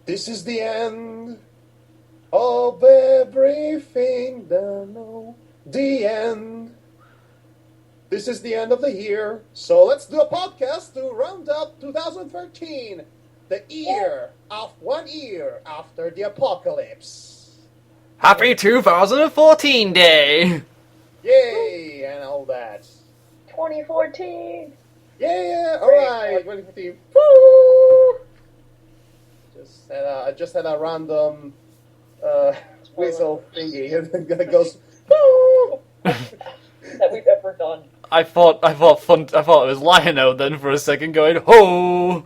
This is the end of everything. The end. This is the end of the year, so let's do a podcast to round up 2013, the year of 1 year after the apocalypse. Happy 2014 Day! Yay, and all that. 2014! Yeah, alright, 2015. Woo! I just had a random whistle thingy that goes, woo! That we've ever done. I thought it was Lion-O then for a second, going ho.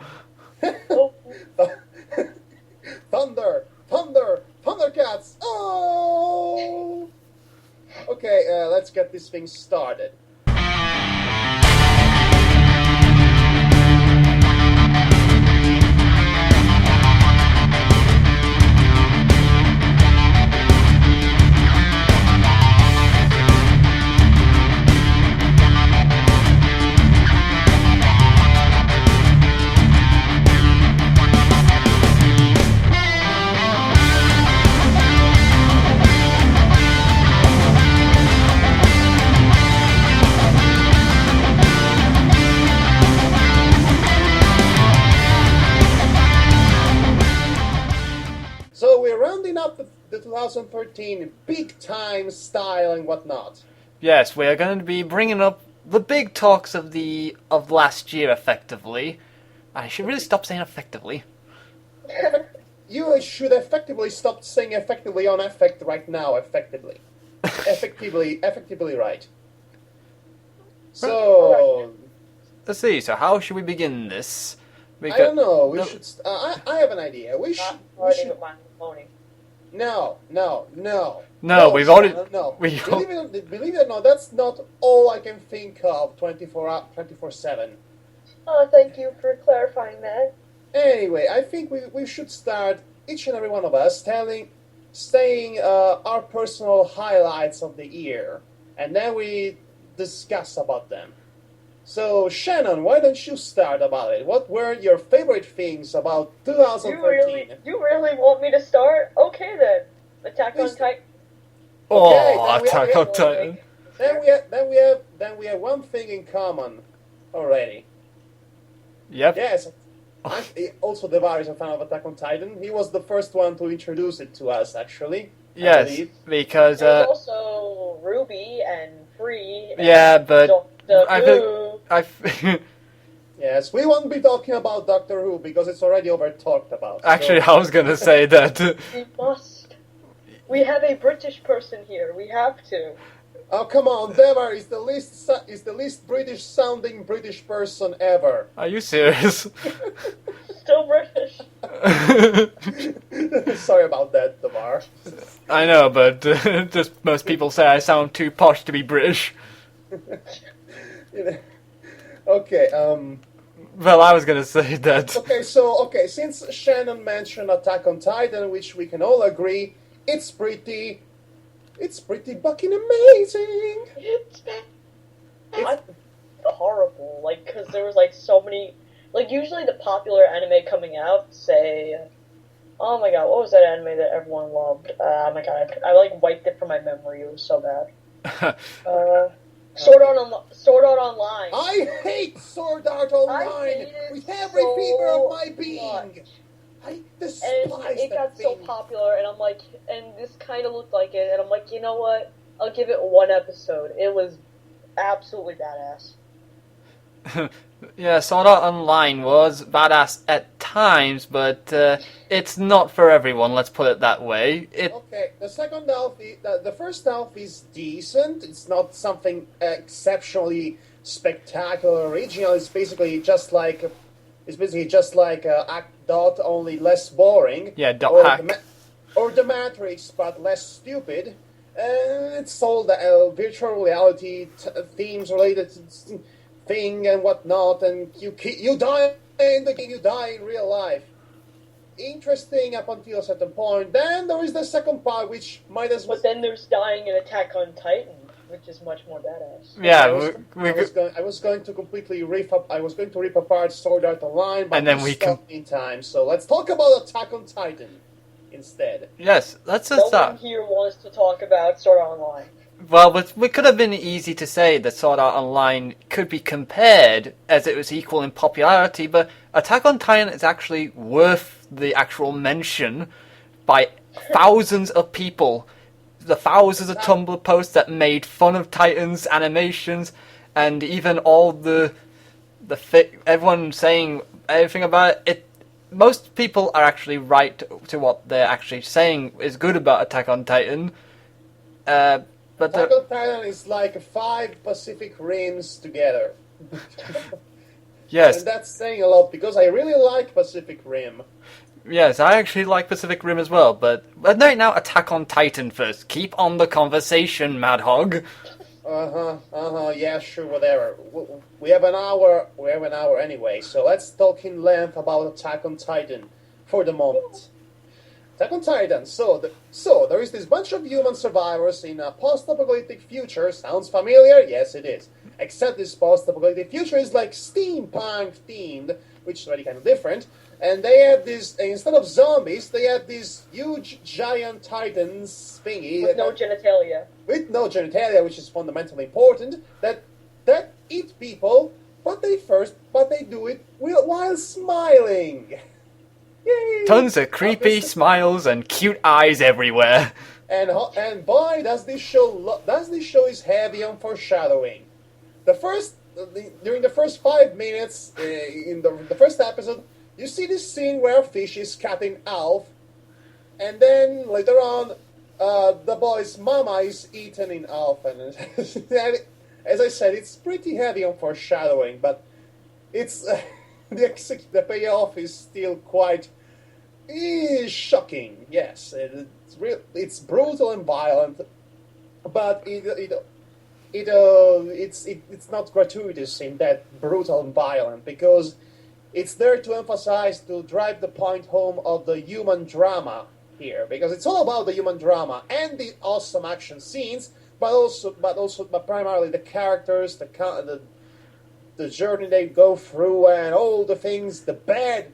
Thundercats! Oh! Okay, let's get this thing started. So we're rounding up the 2013 big time style and whatnot. Yes, we are going to be bringing up the big talks of last year, effectively. I should really stop saying effectively. You should effectively stop saying effectively on effect right now, effectively. effectively right. So... Let's see, so how should we begin this? I don't know, we should... I have an idea. We should... No, we've already... No. Believe it or not, that's not all I can think of 24/7. Oh, thank you for clarifying that. Anyway, I think we should start, each and every one of us, saying our personal highlights of the year, and then we discuss about them. So, Shannon, why don't you start about it? What were your favorite things about 2013? You really want me to start? Okay then. Attack on Titan. Oh, Attack on Titan. Then we have one thing in common already. Yep. Yes. Also, Devar is a fan of Attack on Titan. He was the first one to introduce it to us, actually. Yes, because... There's also Ruby and Free. And yeah, but... Yes, we won't be talking about Doctor Who because it's already over-talked about. Actually, I was gonna say that. We must. We have a British person here. We have to. Oh, come on, Devar is the least British-sounding British person ever. Are you serious? Still British. Sorry about that, Devar. I know, but just most people say I sound too posh to be British. Okay, Well, I was gonna say that. Okay, since Shannon mentioned Attack on Titan, which we can all agree, it's pretty fucking amazing! It's horrible, because there was, so many... usually the popular anime coming out, say... oh my god, what was that anime that everyone loved? Oh my god, I wiped it from my memory, it was so bad. Sword Art Online. I hate Sword Art Online with every fiber of my being. I despise it got thing. so popular, and I'm like, and this kind of looked like it, and I'm like, you know what? I'll give it one episode. It was absolutely badass. Yeah, Sword Art Online was badass at times, but it's not for everyone, let's put it that way. Okay, the second half, the first half is decent. It's not something exceptionally spectacular, original. It's basically just like Act Dot, only less boring. Yeah, Dot Hack. Or The Matrix, but less stupid. It's all the virtual reality themes related to thing and whatnot, and you die in the game, you die in real life. Interesting up until a certain point. Then there is the second part, which might as well... But then there's dying in Attack on Titan. which is much more badass. Yeah, I was going to completely rip apart Sword Art Online, but And then you we stopped in time. So let's talk about Attack on Titan instead. yes, let's No just one start. here wants to talk about Sword Art Online. Well, but it could have been easy to say that Sword Art Online could be compared as it was equal in popularity, but Attack on Titan is actually worth the actual mention by thousands of people. The thousands of Tumblr posts that made fun of Titan's animations, and even all everyone saying everything about it. Most people are actually right to what they're actually saying is good about Attack on Titan. But Attack on Titan is like 5 Pacific Rims together. yes, And that's saying a lot, because I really like Pacific Rim. yes, I actually like Pacific Rim as well. But right now, Attack on Titan first. Keep on the conversation, Madhog. Yeah, sure, whatever. We have an hour. We have an hour anyway, so let's talk in length about Attack on Titan for the moment. Attack on Titan. So there is this bunch of human survivors in a post-apocalyptic future. Sounds familiar? Yes, it is. Except this post-apocalyptic future is like steampunk themed, which is very kind of different. And they have this, instead of zombies, they have these huge giant titans thingy. With no genitalia. With no genitalia, which is fundamentally important, that eat people, but they do it while smiling. Yay! Tons of creepy smiles and cute eyes everywhere. And boy, does this show is heavy on foreshadowing. During the first 5 minutes in the first episode, you see this scene where Fish is cutting Alf, and then later on, the boy's mama is eaten in Alf, and as I said, it's pretty heavy on foreshadowing, but it's the payoff is still quite shocking. Yes, it's brutal and violent, but it's not gratuitous in that brutal and violent, because it's there to emphasize, to drive the point home of the human drama here, because it's all about the human drama and the awesome action scenes, but primarily the characters, the journey they go through, and all the things, the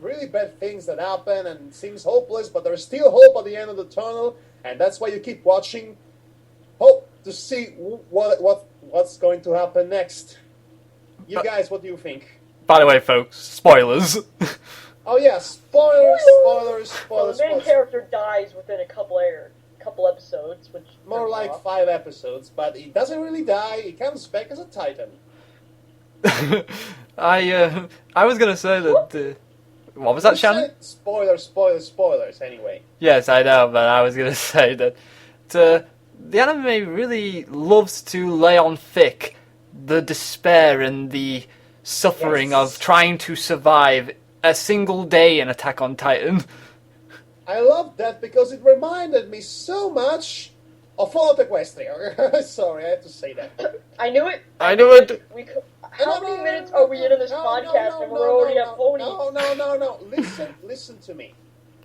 really bad things that happen, and it seems hopeless, but there's still hope at the end of the tunnel, and that's why you keep watching, hope to see what's going to happen next. You guys, what do you think? By the way, folks, spoilers. Oh yeah, spoilers. Well, the main character dies within a couple episodes, which more like 5 episodes, but he doesn't really die. He comes back as a Titan. I was gonna say that. What was that, Shannon? Spoilers. Anyway. Yes, I know, but I was gonna say that the anime really loves to lay on thick the despair and the suffering of trying to survive a single day in Attack on Titan. I love that because it reminded me so much of Fallout Equestria. Sorry, I had to say that. I knew it. How many minutes are we into this podcast and we're already at ponies? No. Listen to me.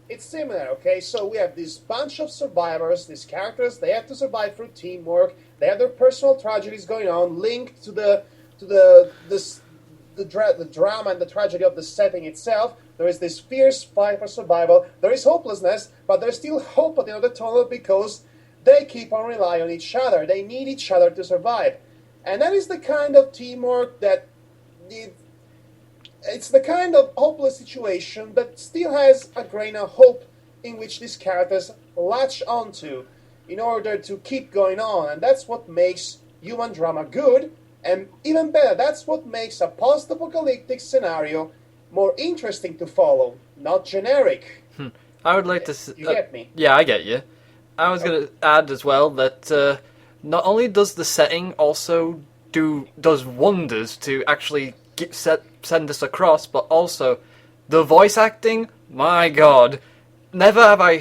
It's similar, okay? So we have this bunch of survivors, these characters, they have to survive through teamwork, they have their personal tragedies going on, linked to the drama and the tragedy of the setting itself. There is this fierce fight for survival, there is hopelessness, but there's still hope at the end of the tunnel because they keep on relying on each other. They need each other to survive. And that is the kind of teamwork that... It's the kind of hopeless situation that still has a grain of hope in which these characters latch onto in order to keep going on. And that's what makes human drama good, and even better, that's what makes a post-apocalyptic scenario more interesting to follow, not generic. I would like to... You get me? Yeah, I get you. I was going to add as well that not only does the setting also does wonders to actually send us across, but also the voice acting, my god. Never have I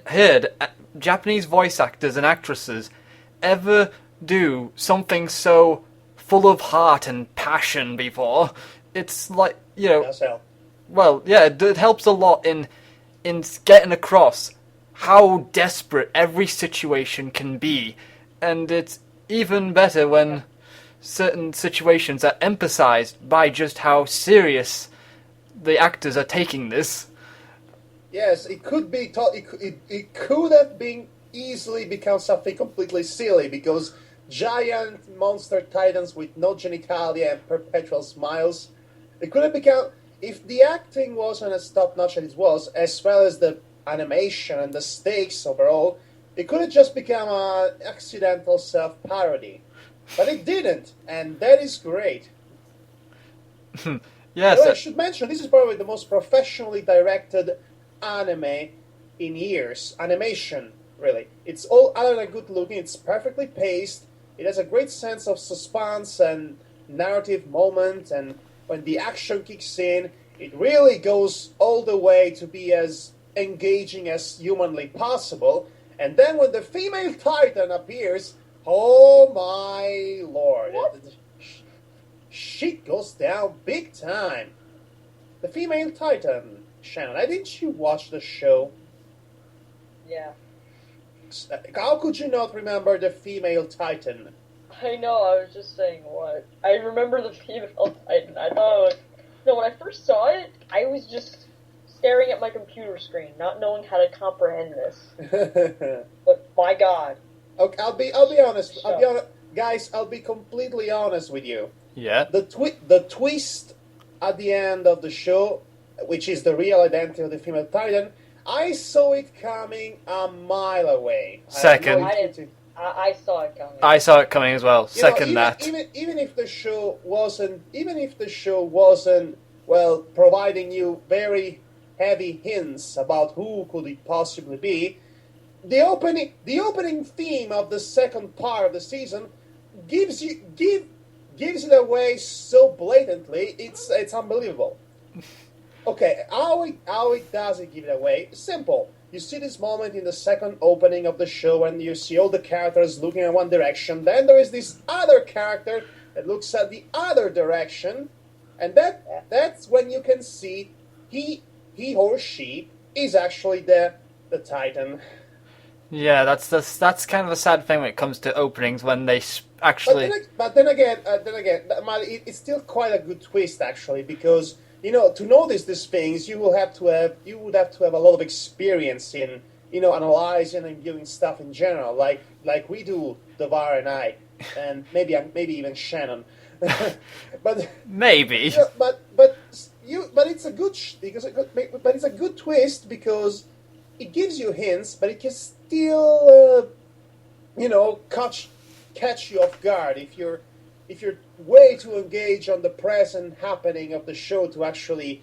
heard Japanese voice actors and actresses ever do something so full of heart and passion before. It's like, you know... Does help. Well, yeah, it helps a lot in getting across how desperate every situation can be. And it's, even better when certain situations are emphasized by just how serious the actors are taking this. Yes, it could be. It could have been easily become something completely silly because giant monster titans with no genitalia and perpetual smiles. It could have become, if the acting wasn't as top notch as it was, as well as the animation and the stakes overall, it could have just become an accidental self parody. But it didn't, and that is great. Yes. Well, I should mention this is probably the most professionally directed anime in years. Animation, really. It's all other than good looking. It's perfectly paced. It has a great sense of suspense and narrative moment, and when the action kicks in, it really goes all the way to be as engaging as humanly possible. And then when the female titan appears, oh my lord. Shit goes down big time. The female titan, Shannon, didn't you watch the show? Yeah. How could you not remember the female titan? I know, I was just saying what. I remember the female titan. I thought it was... No, when I first saw it, I was just staring at my computer screen, not knowing how to comprehend this. But my god. Okay, I'll be honest. Guys, I'll be completely honest with you. Yeah. The twist at the end of the show, which is the real identity of the female titan, I saw it coming a mile away. Second. I saw it coming. I saw it coming as well. Second that. Even if the show wasn't well providing you very heavy hints about who could it possibly be, the opening theme of the second part of the season gives it away so blatantly. It's unbelievable. Okay, how it does it give it away? Simple. You see this moment in the second opening of the show and you see all the characters looking in one direction. Then there is this other character that looks at the other direction. And that's when you can see he or she is actually the Titan. Yeah, that's kind of a sad thing when it comes to openings when they actually... But then again, it's still quite a good twist, actually, because... to notice these things, you would have to have a lot of experience in, analyzing and viewing stuff in general, like we do, Devar and I, and maybe even Shannon. But maybe. But it's a good but it's a good twist because it gives you hints, but it can still catch you off guard if you're way too engaged on the present happening of the show to actually,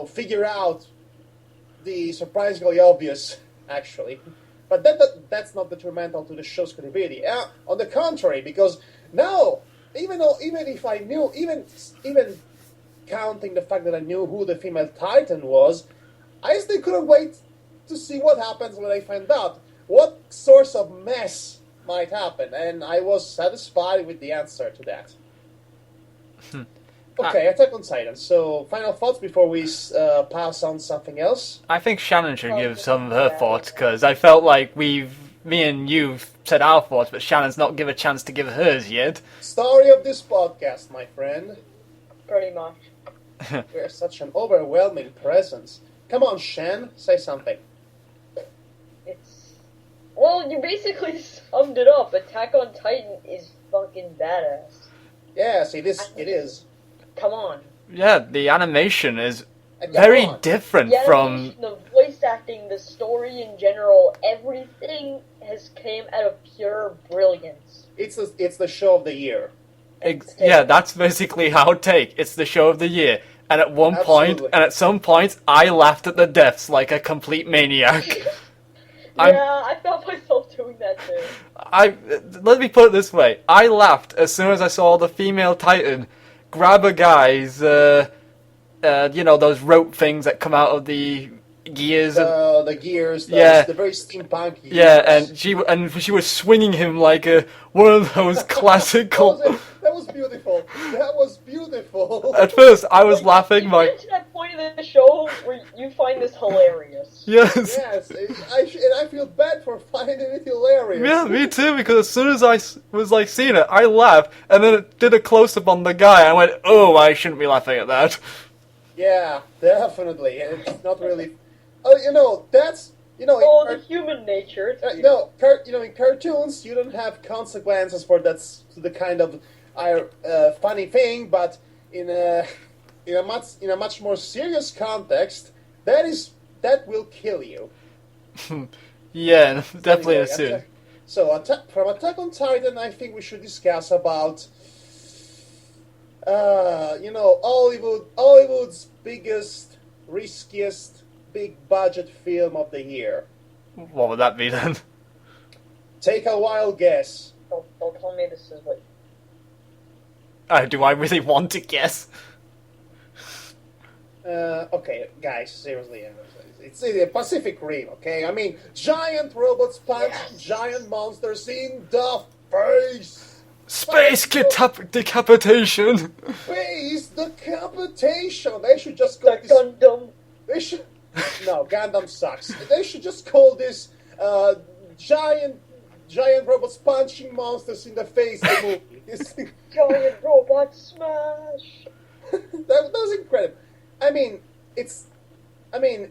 figure out the surprisingly obvious, actually. But that's not detrimental to the show's credibility. On the contrary, because now, even if I knew, even counting the fact that I knew who the female Titan was, I still couldn't wait to see what happens when I find out. What source of mess might happen, and I was satisfied with the answer to that. Okay, Attack on Titan. So, final thoughts before we pass on something else? I think Shannon should give some of her thoughts, because I felt like me and you said our thoughts, but Shannon's not given a chance to give hers yet. Story of this podcast, my friend. Pretty much. You're such an overwhelming presence. Come on, Shan, say something. Well, you basically summed it up. Attack on Titan is fucking badass. Yes, it is. Come on. Yeah, the animation is very different from... The voice acting, the story in general, everything has came out of pure brilliance. It's the show of the year. Yeah, that's basically how it take. It's the show of the year. And at some points, I laughed at the deaths like a complete maniac. Yeah, I felt myself doing that too. Let me put it this way. I laughed as soon as I saw the female Titan grab a guy's, those rope things that come out of the gears. And, the gears, Yeah. the very steampunk gears. yeah, and she was swinging him like one of those classical. That was beautiful. That was beautiful. At first, I was laughing. You Like, get to that point of the show where you find this hilarious. yes. Yes, and I feel bad for finding it hilarious. Yeah, me too, because as soon as I was like seeing it, I laughed, and then it did a close-up on the guy, and I went, oh, I shouldn't be laughing at that. Yeah, definitely. And it's not really... Oh, that's... Oh, the human nature. It's in cartoons, you don't have consequences for that's the kind of funny thing, but in a much more serious context, that will kill you. Yeah, definitely Anyway, soon. So, from Attack on Titan, I think we should discuss about, Hollywood's biggest, riskiest, big-budget film of the year. What would that be then? Take a wild guess. Don't tell me this is what... Do I really want to guess? Okay, guys, seriously, it's the Pacific Rim, okay? I mean, giant robots punch giant monsters in the face! Space decapitation! Space decapitation! They should just call this... Gundam. They should... No, Gundam sucks. They should just call this, giant robots punching monsters in the face the movie. Giant robot smash. that was incredible. I mean,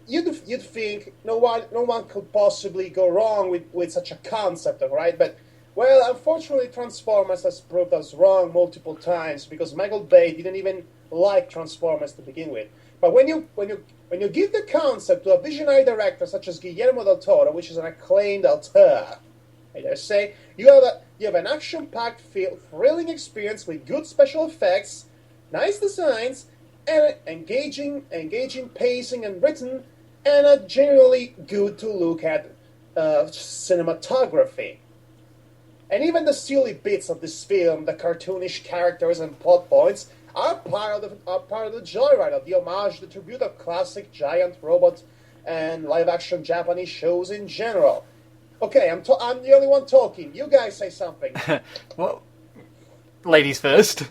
you'd think no one could possibly go wrong with such a concept, right? But well, unfortunately, Transformers has proved us wrong multiple times because Michael Bay didn't even like Transformers to begin with. But when you give the concept to a visionary director such as Guillermo del Toro, which is an acclaimed auteur, I dare say, you have an action-packed, thrilling experience with good special effects, nice designs, and engaging pacing and written, and a generally good to look at cinematography. And even the silly bits of this film, the cartoonish characters and plot points, are part of the joyride of the homage, the tribute of classic giant robot and live-action Japanese shows in general. Okay, I'm the only one talking. You guys say something. Well, ladies first.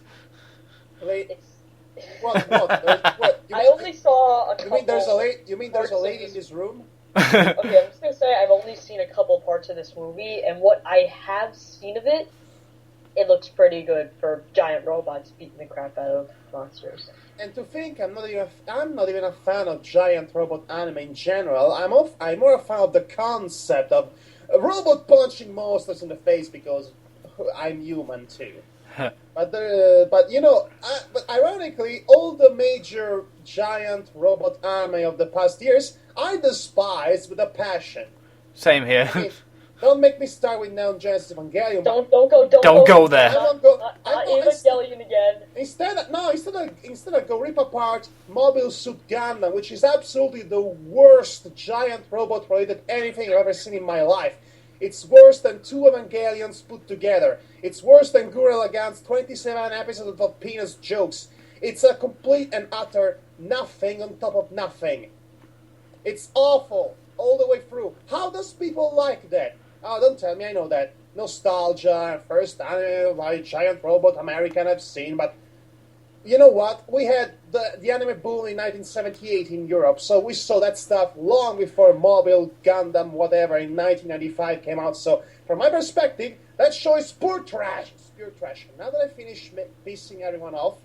What? I only saw a couple... You mean there's a lady in this room? Okay, I'm just gonna say I've only seen a couple parts of this movie, and what I have seen of it looks pretty good for giant robots beating the crap out of monsters. And to think, I'm not even a fan of giant robot anime in general. I'm more a fan of the concept of a robot punching monsters in the face because I'm human too. But ironically, all the major giant robot anime of the past years I despise with a passion. Same here. I mean, don't make me start with Neon Genesis Evangelion. Don't go there. Not Evangelion again. Instead, I go rip apart Mobile Suit Gundam, which is absolutely the worst giant robot-related anything I've ever seen in my life. It's worse than 2 Evangelions put together. It's worse than Gurren Lagann's 27 episodes of penis jokes. It's a complete and utter nothing on top of nothing. It's awful all the way through. How does people like that? Oh, don't tell me I know that. Nostalgia, first anime by giant robot American I've seen, but you know what? We had the anime boom in 1978 in Europe, so we saw that stuff long before Mobile Gundam whatever in 1995 came out. So from my perspective, that show is pure trash. It's pure trash. Now that I finished pissing everyone off,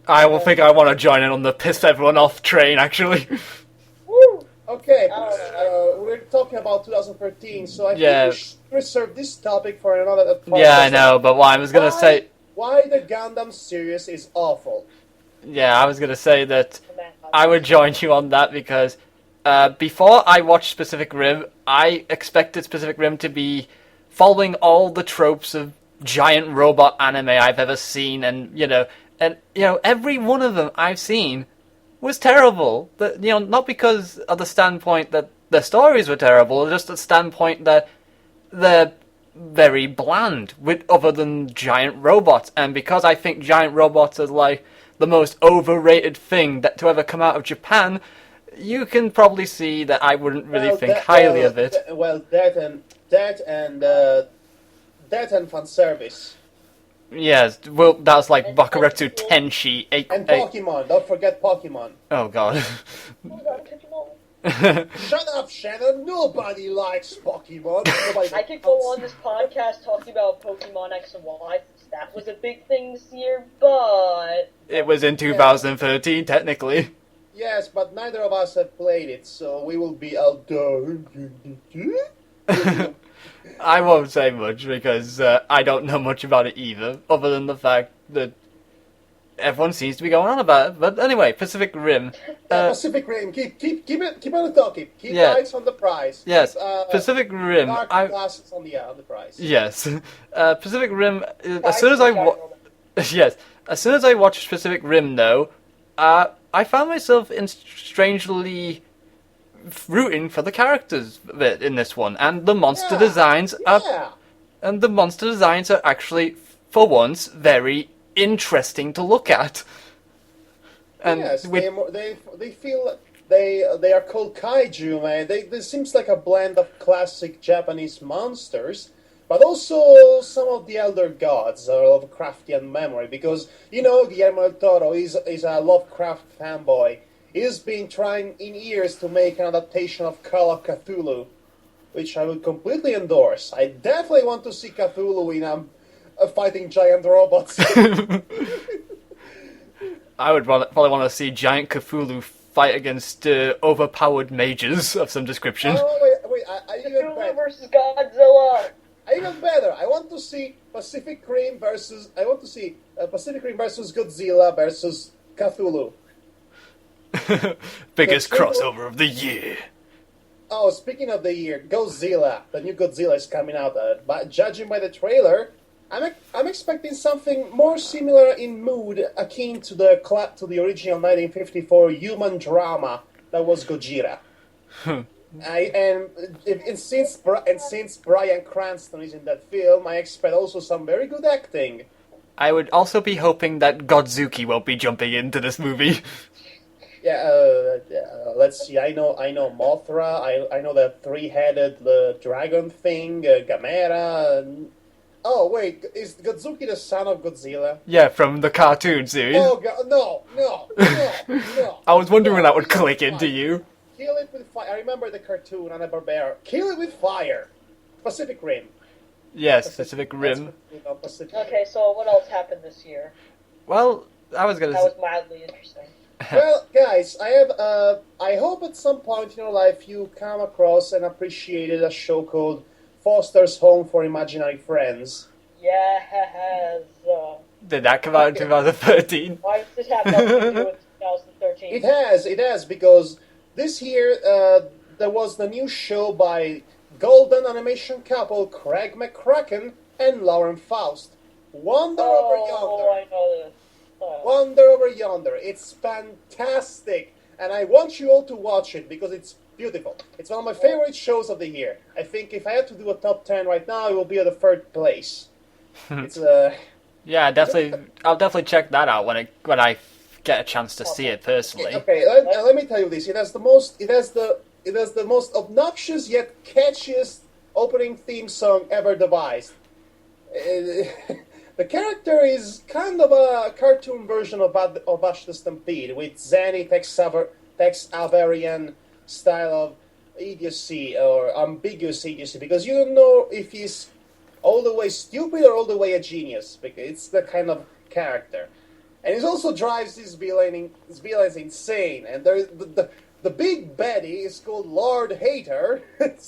I will think I want to join in on the piss everyone off train, actually. Woo! Okay, we're talking about 2013, so I think we should reserve this topic for another podcast. Yeah, I know, but what I was going to say... Why the Gundam series is awful. Yeah, I was going to say that I would join you on that because before I watched Pacific Rim, I expected Pacific Rim to be following all the tropes of giant robot anime I've ever seen, and every one of them I've seen was terrible. Not because of the standpoint that the stories were terrible, just the standpoint that they're very bland, other than giant robots. And because I think giant robots are like the most overrated thing to ever come out of Japan, you can probably see that I wouldn't really Well, think highly of it. That and fan service. Yes, well, that's like And Bakuretsu people- Tenshi 8. And Pokemon, don't forget Pokemon. Oh god. Oh, God, Pokemon. Shut up, Shannon. Nobody likes Pokemon. Nobody I could go on this podcast talking about Pokemon X and Y since that was a big thing this year, but It was in 2013, technically. Yes, but neither of us have played it, so we will be out there. I won't say much because I don't know much about it either, other than the fact that everyone seems to be going on about it. But anyway, Pacific Rim. Pacific Rim, keep on the talking. Keep Yeah. lights on the prize. Yes, Keep, Pacific Rim. dark glasses on the prize. Yes, Pacific Rim. As soon as yes, as soon as I watched Pacific Rim, though, I found myself strangely rooting for the characters a bit in this one, and the monster designs are actually, for once, very interesting to look at. And yes, they feel they are called kaiju, man. They seems like a blend of classic Japanese monsters, but also some of the elder gods or Lovecraftian memory, because Guillermo del Toro is a Lovecraft fanboy. He's been trying in years to make an adaptation of Call of Cthulhu, which I would completely endorse. I definitely want to see Cthulhu in fighting giant robots. I would probably want to see giant Cthulhu fight against overpowered mages of some description. Oh, wait, I even Cthulhu versus Godzilla. Even better, I want to see Pacific Rim versus Godzilla versus Cthulhu. Biggest The crossover of the year. Oh, speaking of the year, Godzilla. The new Godzilla is coming out. But judging by the trailer, I'm expecting something more similar in mood, akin to the original 1954 human drama that was Gojira. Since Bryan Cranston is in that film, I expect also some very good acting. I would also be hoping that Godzuki won't be jumping into this movie. Yeah, let's see. I know Mothra. I know the three-headed dragon thing, Gamera. Oh wait, is Godzuki the son of Godzilla? Yeah, from the cartoon series. Oh God, no. I was wondering when that would click into you. Kill it with fire. I remember the cartoon on Hanna-Barbera. Kill it with fire. Pacific Rim. Yes, Pacific Rim. Okay, so what else happened this year? Well, I was gonna That say... was mildly interesting. Well, guys, I hope at some point in your life you come across and appreciated a show called Foster's Home for Imaginary Friends. Yes. Did that come out in 2013? Why does this have nothing to do with 2013? It has, because this year there was the new show by golden animation couple Craig McCracken and Lauren Faust. Wonder Over Yonder. I know this. Wonder Over Yonder. It's fantastic, and I want you all to watch it because it's beautiful. It's one of my favorite shows of the year. I think if I had to do a top 10 right now, it will be at the third place. It's Yeah, I'll definitely check that out when I get a chance to see it personally. Okay, let me tell you this. It has the most obnoxious yet catchiest opening theme song ever devised. The character is kind of a cartoon version of Ash the Stampede, with zany Tex-Averian style of idiocy or ambiguous idiocy, because you don't know if he's all the way stupid or all the way a genius, because it's the kind of character. And it also drives his villains insane, and the big baddie is called Lord Hater, and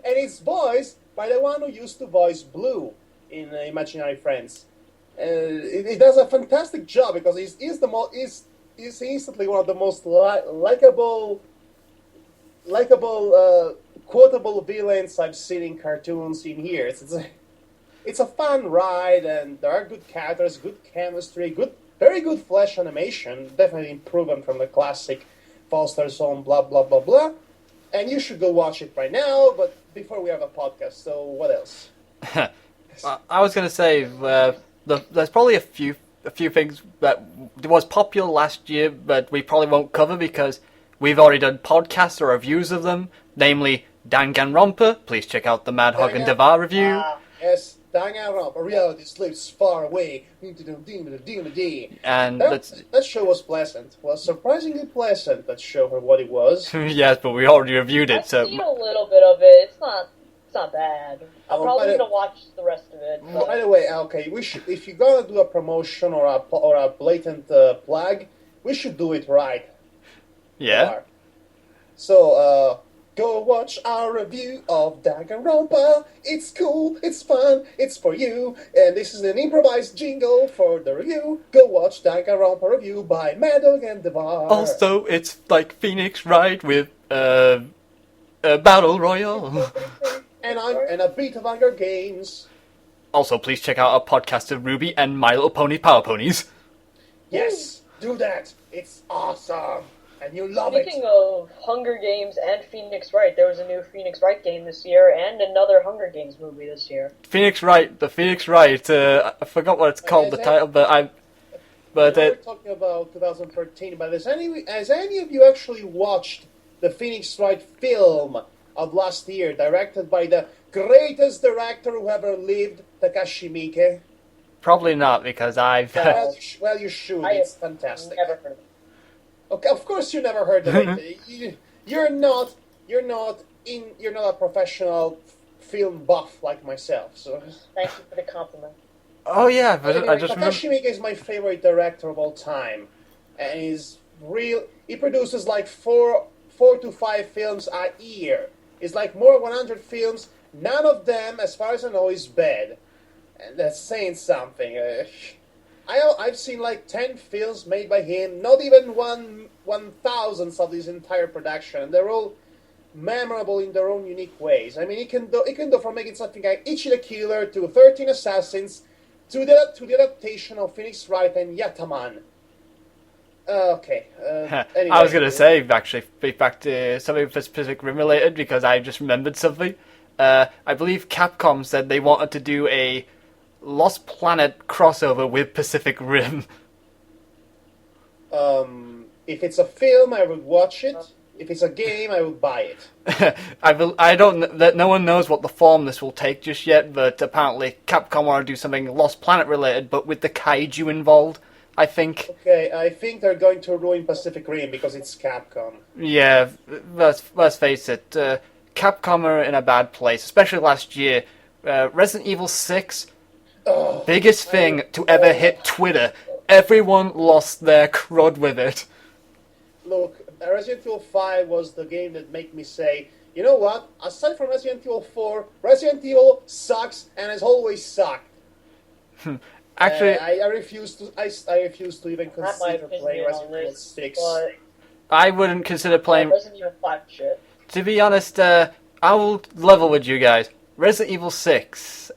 it's voiced by the one who used to voice Blue in Imaginary Friends. It does a fantastic job because he's instantly one of the most likable, quotable villains I've seen in cartoons in years. It's a fun ride, and there are good characters, good chemistry, very good flash animation, definitely improvement from the classic Foster's Home, blah blah blah blah. And you should go watch it right now. But before we have a podcast, so what else? I was gonna say there's probably a few things that was popular last year, but we probably won't cover because We've already done podcasts or reviews of them, namely Danganronpa. Please check out the Madhog and Devar review. Yes, Danganronpa, reality slips far away. And that show was pleasant. Was surprisingly pleasant, that show for what it was. Yes, but we already reviewed it, I've so... seen a little bit of it. It's not bad. I'm probably gonna watch the rest of it. But... By the way, okay, we should, if you're gonna do a promotion or a blatant plug, we should do it right. Yeah. So, go watch our review of Danganronpa. It's cool, it's fun, it's for you. And this is an improvised jingle for the review. Go watch Danganronpa review by Madhog and Devar. Also, it's like Phoenix Wright with a Battle Royale. and a bit of Hunger Games. Also, please check out our podcast of Ruby and My Little Pony Power Ponies. Yes, do that. It's awesome. And you love Speaking of Hunger Games and Phoenix Wright, there was a new Phoenix Wright game this year and another Hunger Games movie this year. Phoenix Wright, I forgot what it's called, the title, but we're talking about 2013, but has any of you actually watched the Phoenix Wright film of last year, directed by the greatest director who ever lived, Takashi Miike? Probably not, because I've... well, you should. It's fantastic. Never heard of it. Okay, of course you never heard of it. You're not a professional film buff like myself. So thank you for the compliment. Oh yeah, but anyway, I just remember... Takashi Miike is my favorite director of all time, and he produces like four to five films a year. It's like more than 100 films. None of them, as far as I know, is bad, and that's saying something. I've seen like 10 films made by him, not even 1/1000th of his entire production. They're all memorable in their own unique ways. I mean, he can do from making something like Ichi the Killer to 13 Assassins to the adaptation of Phoenix Wright and Yataman. Okay. Anyway. I was going to say, actually, back to something Pacific Rim related, because I just remembered something. I believe Capcom said they wanted to do a Lost Planet crossover with Pacific Rim. If it's a film, I would watch it. If it's a game, I would buy it. I don't. No one knows what the form this will take just yet, but apparently Capcom want to do something Lost Planet related, but with the kaiju involved. I think. Okay, I think they're going to ruin Pacific Rim because it's Capcom. Yeah, let's face it. Capcom are in a bad place, especially last year. Resident Evil 6. Biggest thing to ever hit Twitter. Everyone lost their crud with it. Look, Resident Evil 5 was the game that made me say, you know what? Aside from Resident Evil 4, Resident Evil sucks and has always sucked. Actually, I refuse to even consider playing Resident Evil 6. I wouldn't consider playing Resident Evil 5 shit. To be honest, I will level with you guys. Resident Evil 6.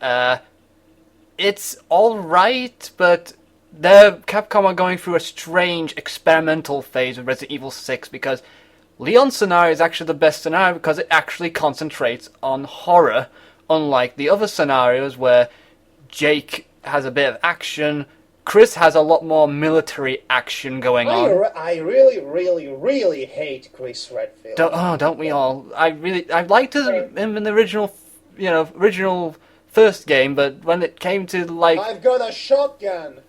It's alright, but Capcom are going through a strange experimental phase with Resident Evil 6 because Leon's scenario is actually the best scenario because it actually concentrates on horror, unlike the other scenarios where Jake has a bit of action, Chris has a lot more military action going on. I really, really, really hate Chris Redfield. Don't we all? I liked him in the original first game, but when it came to like... I've got a shotgun!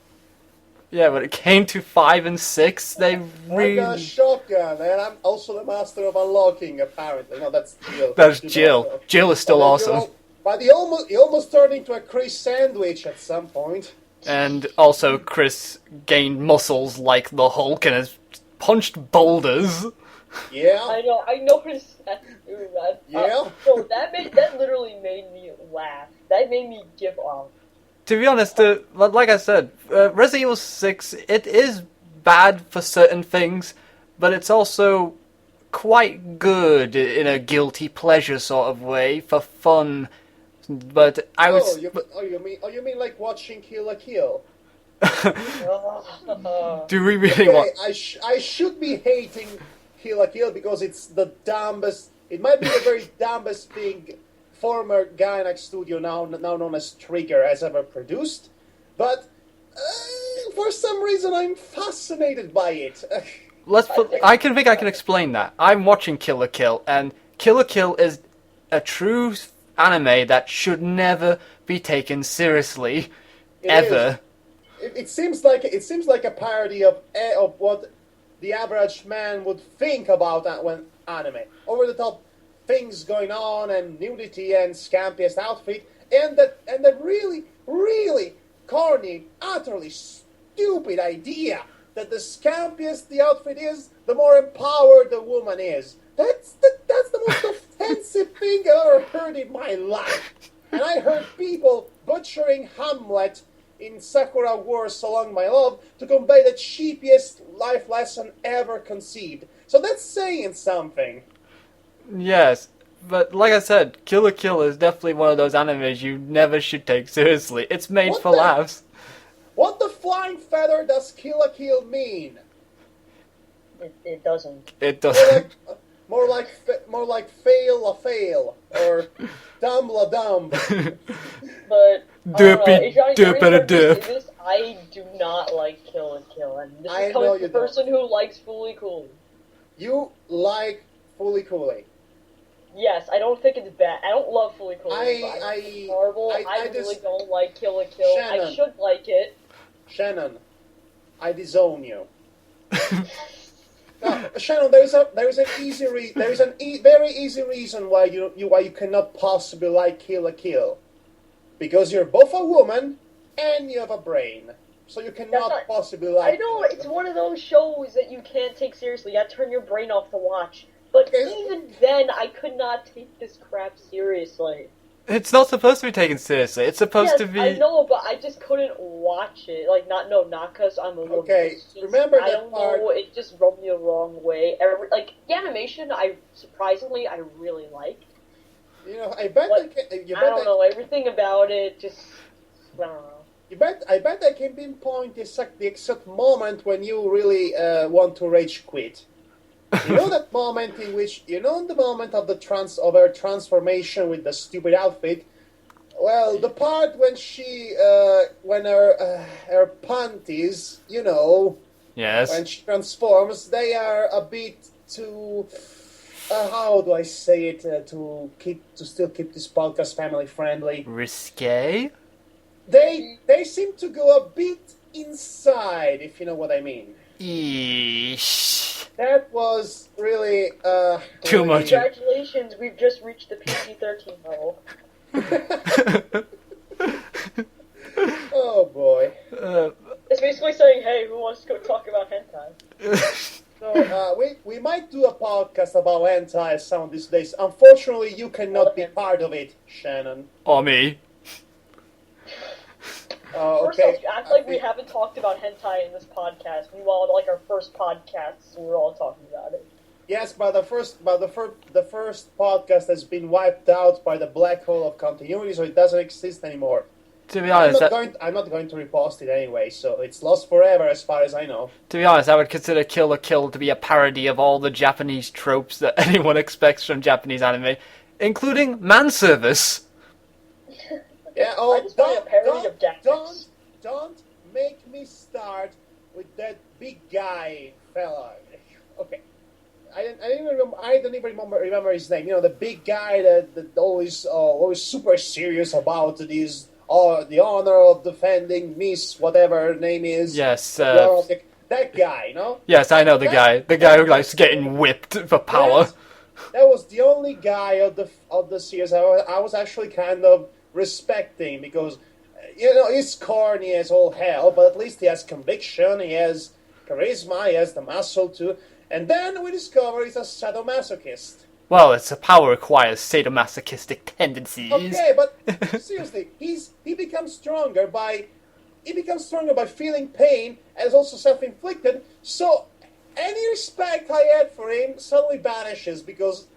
Yeah, when it came to 5 and 6, they really... I've got a shotgun, and I'm also the master of unlocking, apparently. No, that's Jill. That's Jill. Jill is still awesome. But he almost turned into a Chris sandwich at some point. And also, Chris gained muscles like the Hulk and has punched boulders. Yeah. I noticed that too, man. Yeah. So that literally made me laugh. That made me give up. To be honest, like I said, Resident Evil 6, it is bad for certain things, but it's also quite good in a guilty pleasure sort of way, for fun. But I was... you mean like watching Kill la Kill? Do we really want... I should be hating Kill la Kill because it's the dumbest... It might be the very dumbest thing former Gainax studio, now known as Trigger, has ever produced. But for some reason I'm fascinated by it. I can explain that. I'm watching Kill la Kill, and Kill la Kill is a true anime that should never be taken seriously, ever. It seems like a parody of what the average man would think about when anime. Over the top things going on and nudity and scampiest outfit and that really, really corny, utterly stupid idea that the scampiest the outfit is, the more empowered the woman is. That's the most offensive thing I ever heard in my life. And I heard people butchering Hamlet in Sakura Wars So Long My Love to convey the cheapest life lesson ever conceived. So that's saying something. Yes, but like I said, Kill la Kill is definitely one of those animes you never should take seriously. It's made for laughs. What the flying feather does Kill la Kill mean? It doesn't. It doesn't. More like fail la fail or dumb la dumb. But Derpy derp. I do not like Kill la Kill, and this I is coming know from you the person who likes Fooly Cool. You like Fooly Cooley. Yes, I don't think it's bad. I don't love Fooly Cool. It's horrible. I really don't like Kill la Kill. Shannon. I should like it. Shannon, I disown you. Now, Shannon, there is an very easy reason why you cannot possibly like Kill la Kill, because you're both a woman and you have a brain, so you cannot possibly like. I know it's one of those shows that you can't take seriously. You have to turn your brain off to watch. But even then, I could not take this crap seriously. It's not supposed to be taken seriously. It's supposed to be. I know, but I just couldn't watch it. Not because I'm a woman. Okay, remember that I don't part. know. It just rubbed me the wrong way. The animation, I really liked. You know, I bet. I don't know. Everything about it just. I don't know. I bet I can pinpoint the exact moment when you really want to rage quit. You know that moment in which the moment of her transformation with the stupid outfit. Well, the part when when her panties, Yes. when she transforms, they are a bit too. How do I say it to still keep this podcast family friendly? Risque. They seem to go a bit inside, if you know what I mean. Eesh. That was really Too much. Congratulations, we've just reached the PG-13 level. Oh boy. It's basically saying, hey, who wants to go talk about hentai? So we might do a podcast about hentai some of these days. Unfortunately, you cannot be part of it, Shannon. Or me. First Okay. off, you act like we haven't talked about hentai in this podcast. Meanwhile, our first podcasts, we were all talking about it. Yes, but the first podcast has been wiped out by the black hole of continuity, so it doesn't exist anymore. To be honest, I'm not going to repost it anyway, so it's lost forever as far as I know. To be honest, I would consider Kill la Kill to be a parody of all the Japanese tropes that anyone expects from Japanese anime, including manservice. Yeah, don't make me start with that big guy fella. Okay, I don't even remember his name. You know, the big guy that always super serious about this. The honor of defending Miss whatever her name is. Yes. That guy, no? Yes, I know the guy. The guy who likes getting whipped for power. That was the only guy of the series I was actually kind of respecting, because he's corny as all hell, but at least he has conviction, he has charisma, he has the muscle too. And then we discover he's a sadomasochist. Well, its power requires sadomasochistic tendencies. Okay, but seriously, he becomes stronger by feeling pain, and is also self-inflicted. So any respect I had for him suddenly vanishes, because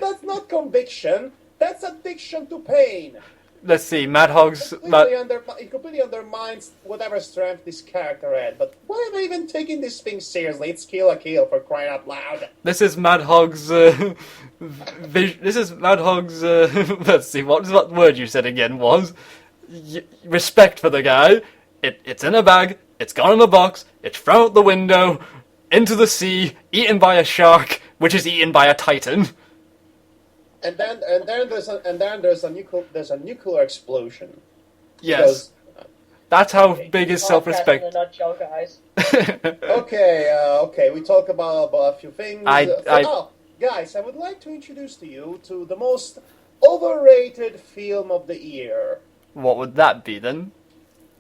that's not conviction. That's addiction to pain. Let's see, Madhog's... It completely undermines whatever strength this character had. But why am I even taking this thing seriously? It's Kill la Kill, for crying out loud. This is Madhog's... This is Madhog's... let's see, what word you said again was? Respect for the guy. It's in a bag. it's gone in a box, it's thrown out the window, into the sea, eaten by a shark, which is eaten by a titan. And then there's a nuclear explosion. Yes. That's how big his Podcast self-respect. in a nutshell, guys. Okay. We talk about a few things. Guys, I would like to introduce to you to the most overrated film of the year. What would that be then?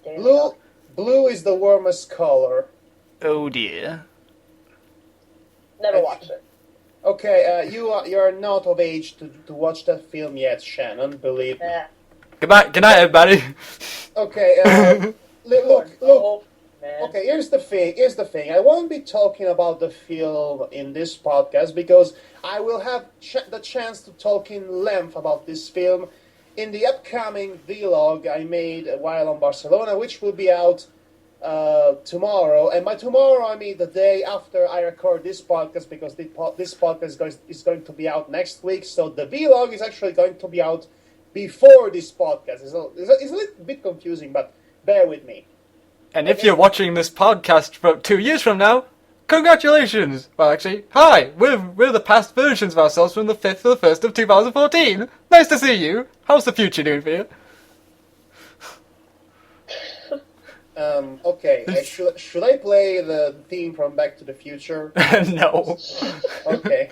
Blue is the warmest color. Oh dear. Never watched it. Okay, you're not of age to watch that film yet, Shannon. Believe me. Yeah. Goodbye. Good night, everybody. Okay. Look. Oh, man. Okay, here's the thing. I won't be talking about the film in this podcast because I will have the chance to talk in length about this film in the upcoming vlog I made while on Barcelona, which will be out tomorrow. And by tomorrow, I mean the day after I record this podcast, because this podcast is going to be out next week. So the vlog is actually going to be out before this podcast. It's a little bit confusing, but bear with me. And if you're watching this podcast about 2 years from now, congratulations! Well, actually, hi! We're the past versions of ourselves from the 5th to the 1st of 2014. Nice to see you. How's the future doing for you? Okay. Should I play the theme from Back to the Future? No. Okay.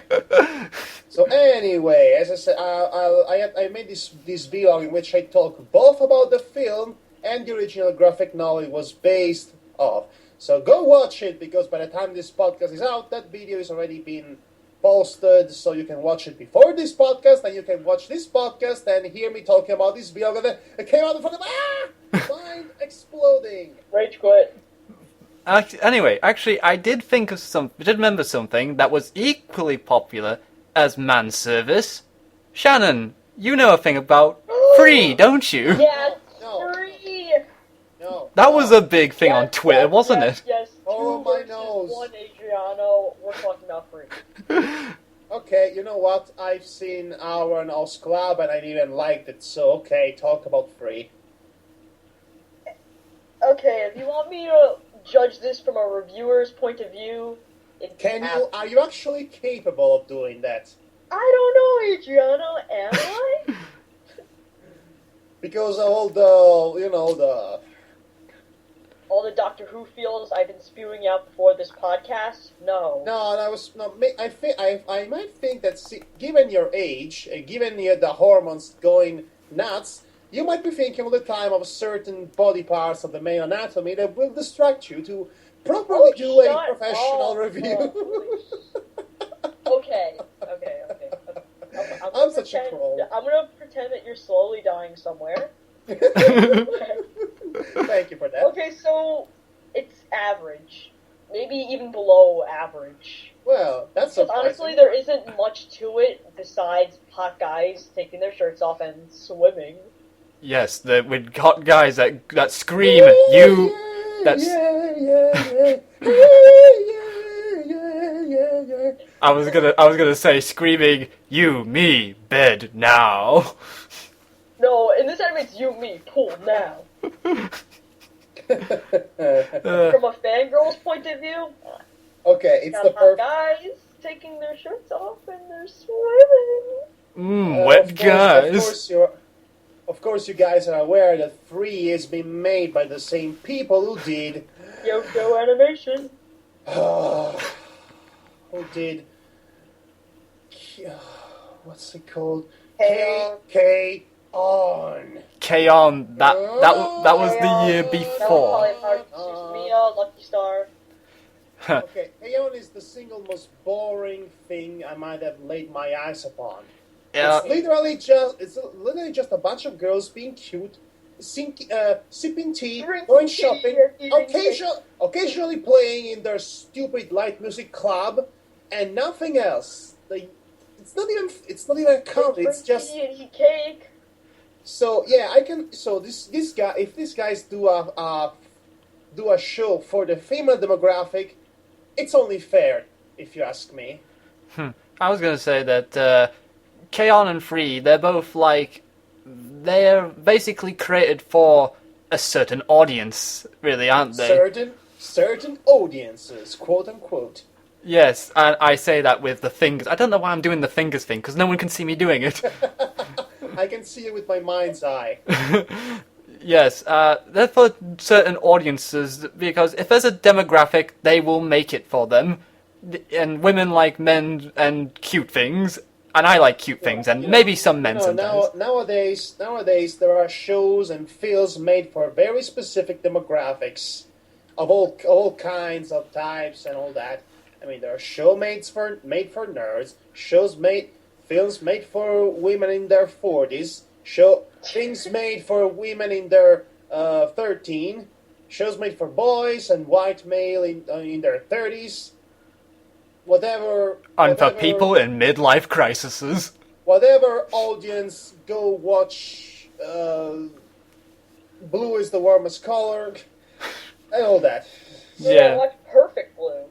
So anyway, as I said, I made this vlog in which I talk both about the film and the original graphic novel it was based off. So go watch it, because by the time this podcast is out, that video is already been posted, so you can watch it before this podcast, and you can watch this podcast and hear me talking about this vlog, and then it came out in front of mind exploding. Rage quit. Anyway, actually, I did remember something that was equally popular as man service. Shannon, you know a thing about free, don't you? Yes, No. free. No. That was a big thing on Twitter, wasn't it? Yes. Oh, Two my versus nose. one, Adriano. We're talking about free. Okay, you know what? I've seen our House Club and I even liked it, so okay, talk about free. Okay, if you want me to judge this from a reviewer's point of view, Are you actually capable of doing that? I don't know, Adriano. Am I? Because of all the All the Doctor Who feels I've been spewing out before this podcast? No. No, that was no. I might think that, given your age, given the hormones going nuts, you might be thinking all the time of certain body parts of the male anatomy that will distract you to properly do a professional review. Okay. I'm such a troll. I'm gonna pretend that you're slowly dying somewhere. Thank you for that. Okay, so it's average. Maybe even below average. Well, that's Because surprising. honestly, there isn't much to it besides hot guys taking their shirts off and swimming. Yes, with hot guys that scream at you. That's. I was gonna say screaming, "You, me, bed now." No, in this anime, it's you, me, pool now. From a fangirl's point of view, Okay, it's got the hot perfect. guys taking their shirts off and they're swimming. Wet guys. Of course, you guys are aware that Free has been made by the same people who did. Yoko animation. Who did? What's it called? K-On. K-On. K-On! That was the year That was before. probably part of Suzumiya, Lucky Star. Okay, K-On is the single most boring thing I might have laid my eyes upon. It's literally just a bunch of girls being cute, sipping tea, Drinking going tea, shopping, eating occasionally playing in their stupid light music club, and nothing else. It's not even a comedy. It's just Tea and eat cake. so. Yeah, I can. So this guy, if these guys do a show for the female demographic, it's only fair, if you ask me. I was gonna say that K-On and Free, they're both they're basically created for a certain audience, really, aren't they? Certain audiences, quote unquote. Yes, and I say that with the fingers. I don't know why I'm doing the fingers thing, because no one can see me doing it. I can see it with my mind's eye. Yes, they're for certain audiences, because if there's a demographic, they will make it for them. And women like men and cute things, and I like cute things, and maybe some men sometimes. Nowadays, there are shows and films made for very specific demographics of all kinds of types and all that. I mean, there are made for nerds, films made for women in their 40s, things made for women in their 13, shows made for boys and white male in their 30s. Whatever. And for people in midlife crises. Whatever audience, go watch Blue is the Warmest Color, and all that. Yeah, watch Perfect Blue.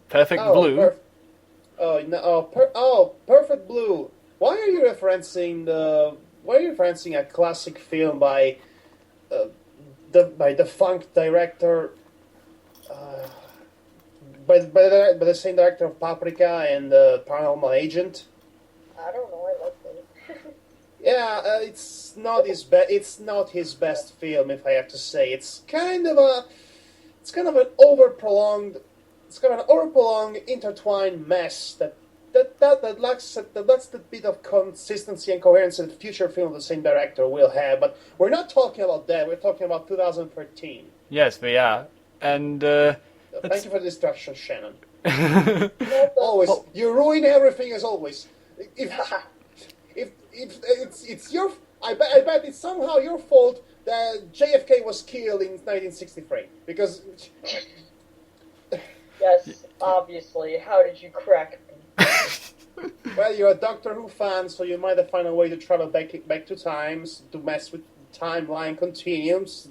Perfect Blue? Perfect Blue. Why are you referencing a classic film by the defunct director? By the same director of Paprika and Paranormal Agent. I don't know. I like it. Yeah, it's not his best film, if I have to say. It's kind of an overprolonged, intertwined mess that lacks the bit of consistency and coherence that the future film of the same director will have. But we're not talking about that. We're talking about 2013. Yes, we are. And thank you for the distraction, Shannon. Always, you ruin everything as always. If it's your, I bet it's somehow your fault that JFK was killed in 1963 because. Yes, obviously. How did you crack me? Well, you're a Doctor Who fan, so you might have found a way to travel back to times to mess with timeline continuums.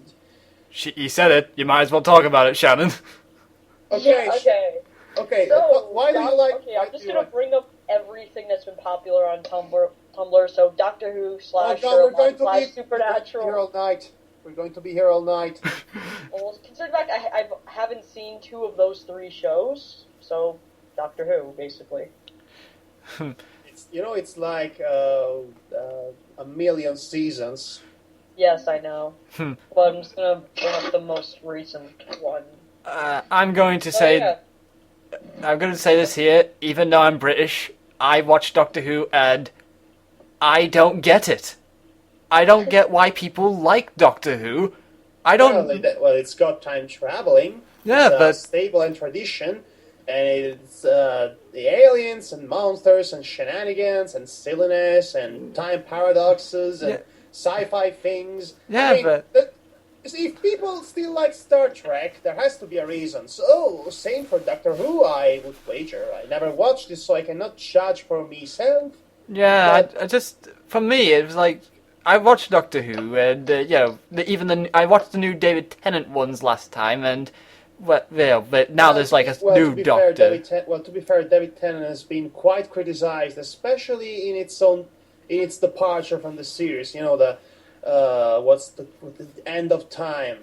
You said it. You might as well talk about it, Shannon. Okay. Yeah, okay. So, why do you like... Okay, I'm just going to bring up everything that's been popular on Tumblr. So Doctor Who / Sherlock / Supernatural. We're going to be here all night. Well, consider the fact I haven't seen 2 of those 3 shows, so Doctor Who, basically. It's like a million seasons. Yes, I know. But I'm just going to bring up the most recent one. I'm going to say this here, even though I'm British, I watch Doctor Who and I don't get it. I don't get why people like Doctor Who. I don't... Well, it's got time traveling. Yeah, it's but... stable and tradition. And it's the aliens and monsters and shenanigans and silliness and time paradoxes and sci-fi things. Yeah, but... If people still like Star Trek, there has to be a reason. So, same for Doctor Who, I would wager. I never watched this, so I cannot judge for myself. Yeah, I just... For me, it was like... I watched Doctor Who, and, I watched the new David Tennant ones last time, and... but now there's like a new Doctor. To be fair, David Tennant has been quite criticized, especially in its departure from the series. You know, the end of time.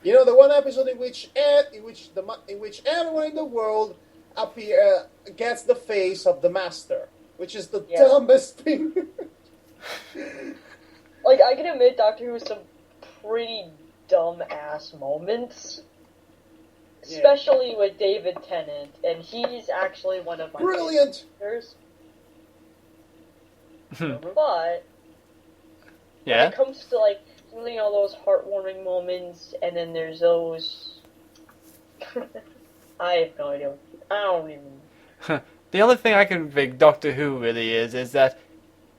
You know, the one episode in which everyone in the world gets the face of the Master, which is the dumbest thing. Like, I can admit Doctor Who has some pretty dumb-ass moments. Especially with David Tennant, and he's actually one of my brilliant characters. But when it comes to like those heartwarming moments, and then there's those I have no idea. I don't even. The only thing I can think Doctor Who really is that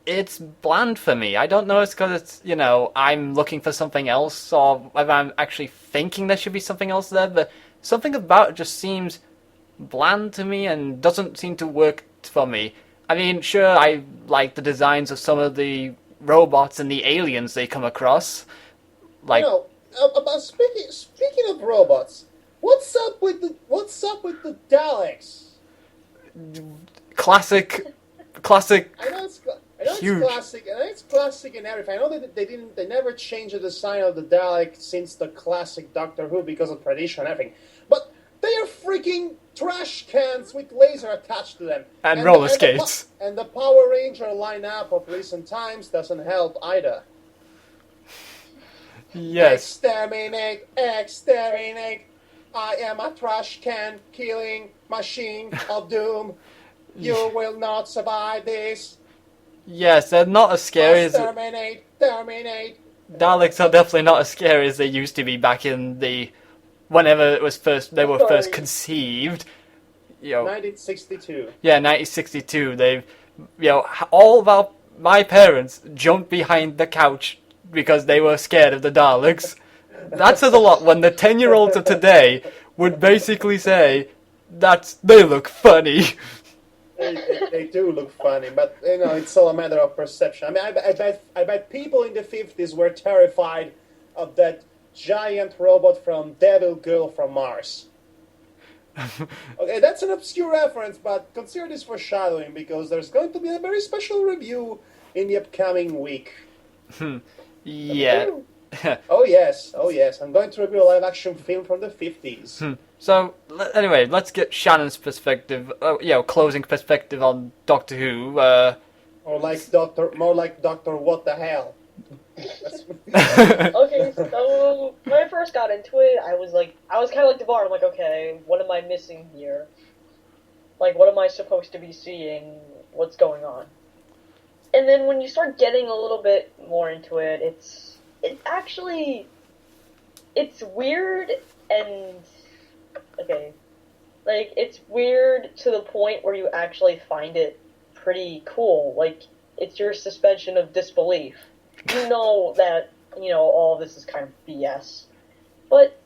it's bland for me. I don't know it's because it's, I'm looking for something else, or if I'm actually thinking there should be something else there, but something about it just seems bland to me and doesn't seem to work for me. I mean, sure, I like the designs of some of the robots and the aliens they come across. Like, about speaking of robots, what's up with the Daleks? Classic. I know it's classic, and it's classic and everything. I know that they never changed the design of the Dalek since the classic Doctor Who because of tradition and everything. But they are freaking trash cans with laser attached to them. And roller skates. And the Power Ranger lineup of recent times doesn't help either. Yes. Exterminate, exterminate. I am a trash can killing machine of doom. You will not survive this. Yes, they're not as scary as... Terminate, terminate. Daleks are definitely not as scary as they used to be back in the... Whenever it was they were first conceived. 1962. Yeah, 1962. They've... all of my parents jumped behind the couch because they were scared of the Daleks. That says a lot when the 10-year-olds of today would basically say, they look funny. They do look funny, but it's all a matter of perception. I mean, I bet people in the 50s were terrified of that giant robot from Devil Girl from Mars. Okay, that's an obscure reference, but consider this foreshadowing because there's going to be a very special review in the upcoming week. Yeah. Oh yes. I'm going to review a live-action film from the 50s. So, anyway, let's get Shannon's perspective, closing perspective on Doctor Who. More like Doctor What the Hell. Okay, so when I first got into it, I was kind of like Devar. I'm like, okay, what am I missing here? Like, what am I supposed to be seeing? What's going on? And then when you start getting a little bit more into it, it's weird and okay, like it's weird to the point where you actually find it pretty cool. Like it's your suspension of disbelief. You know that all of this is kind of BS, but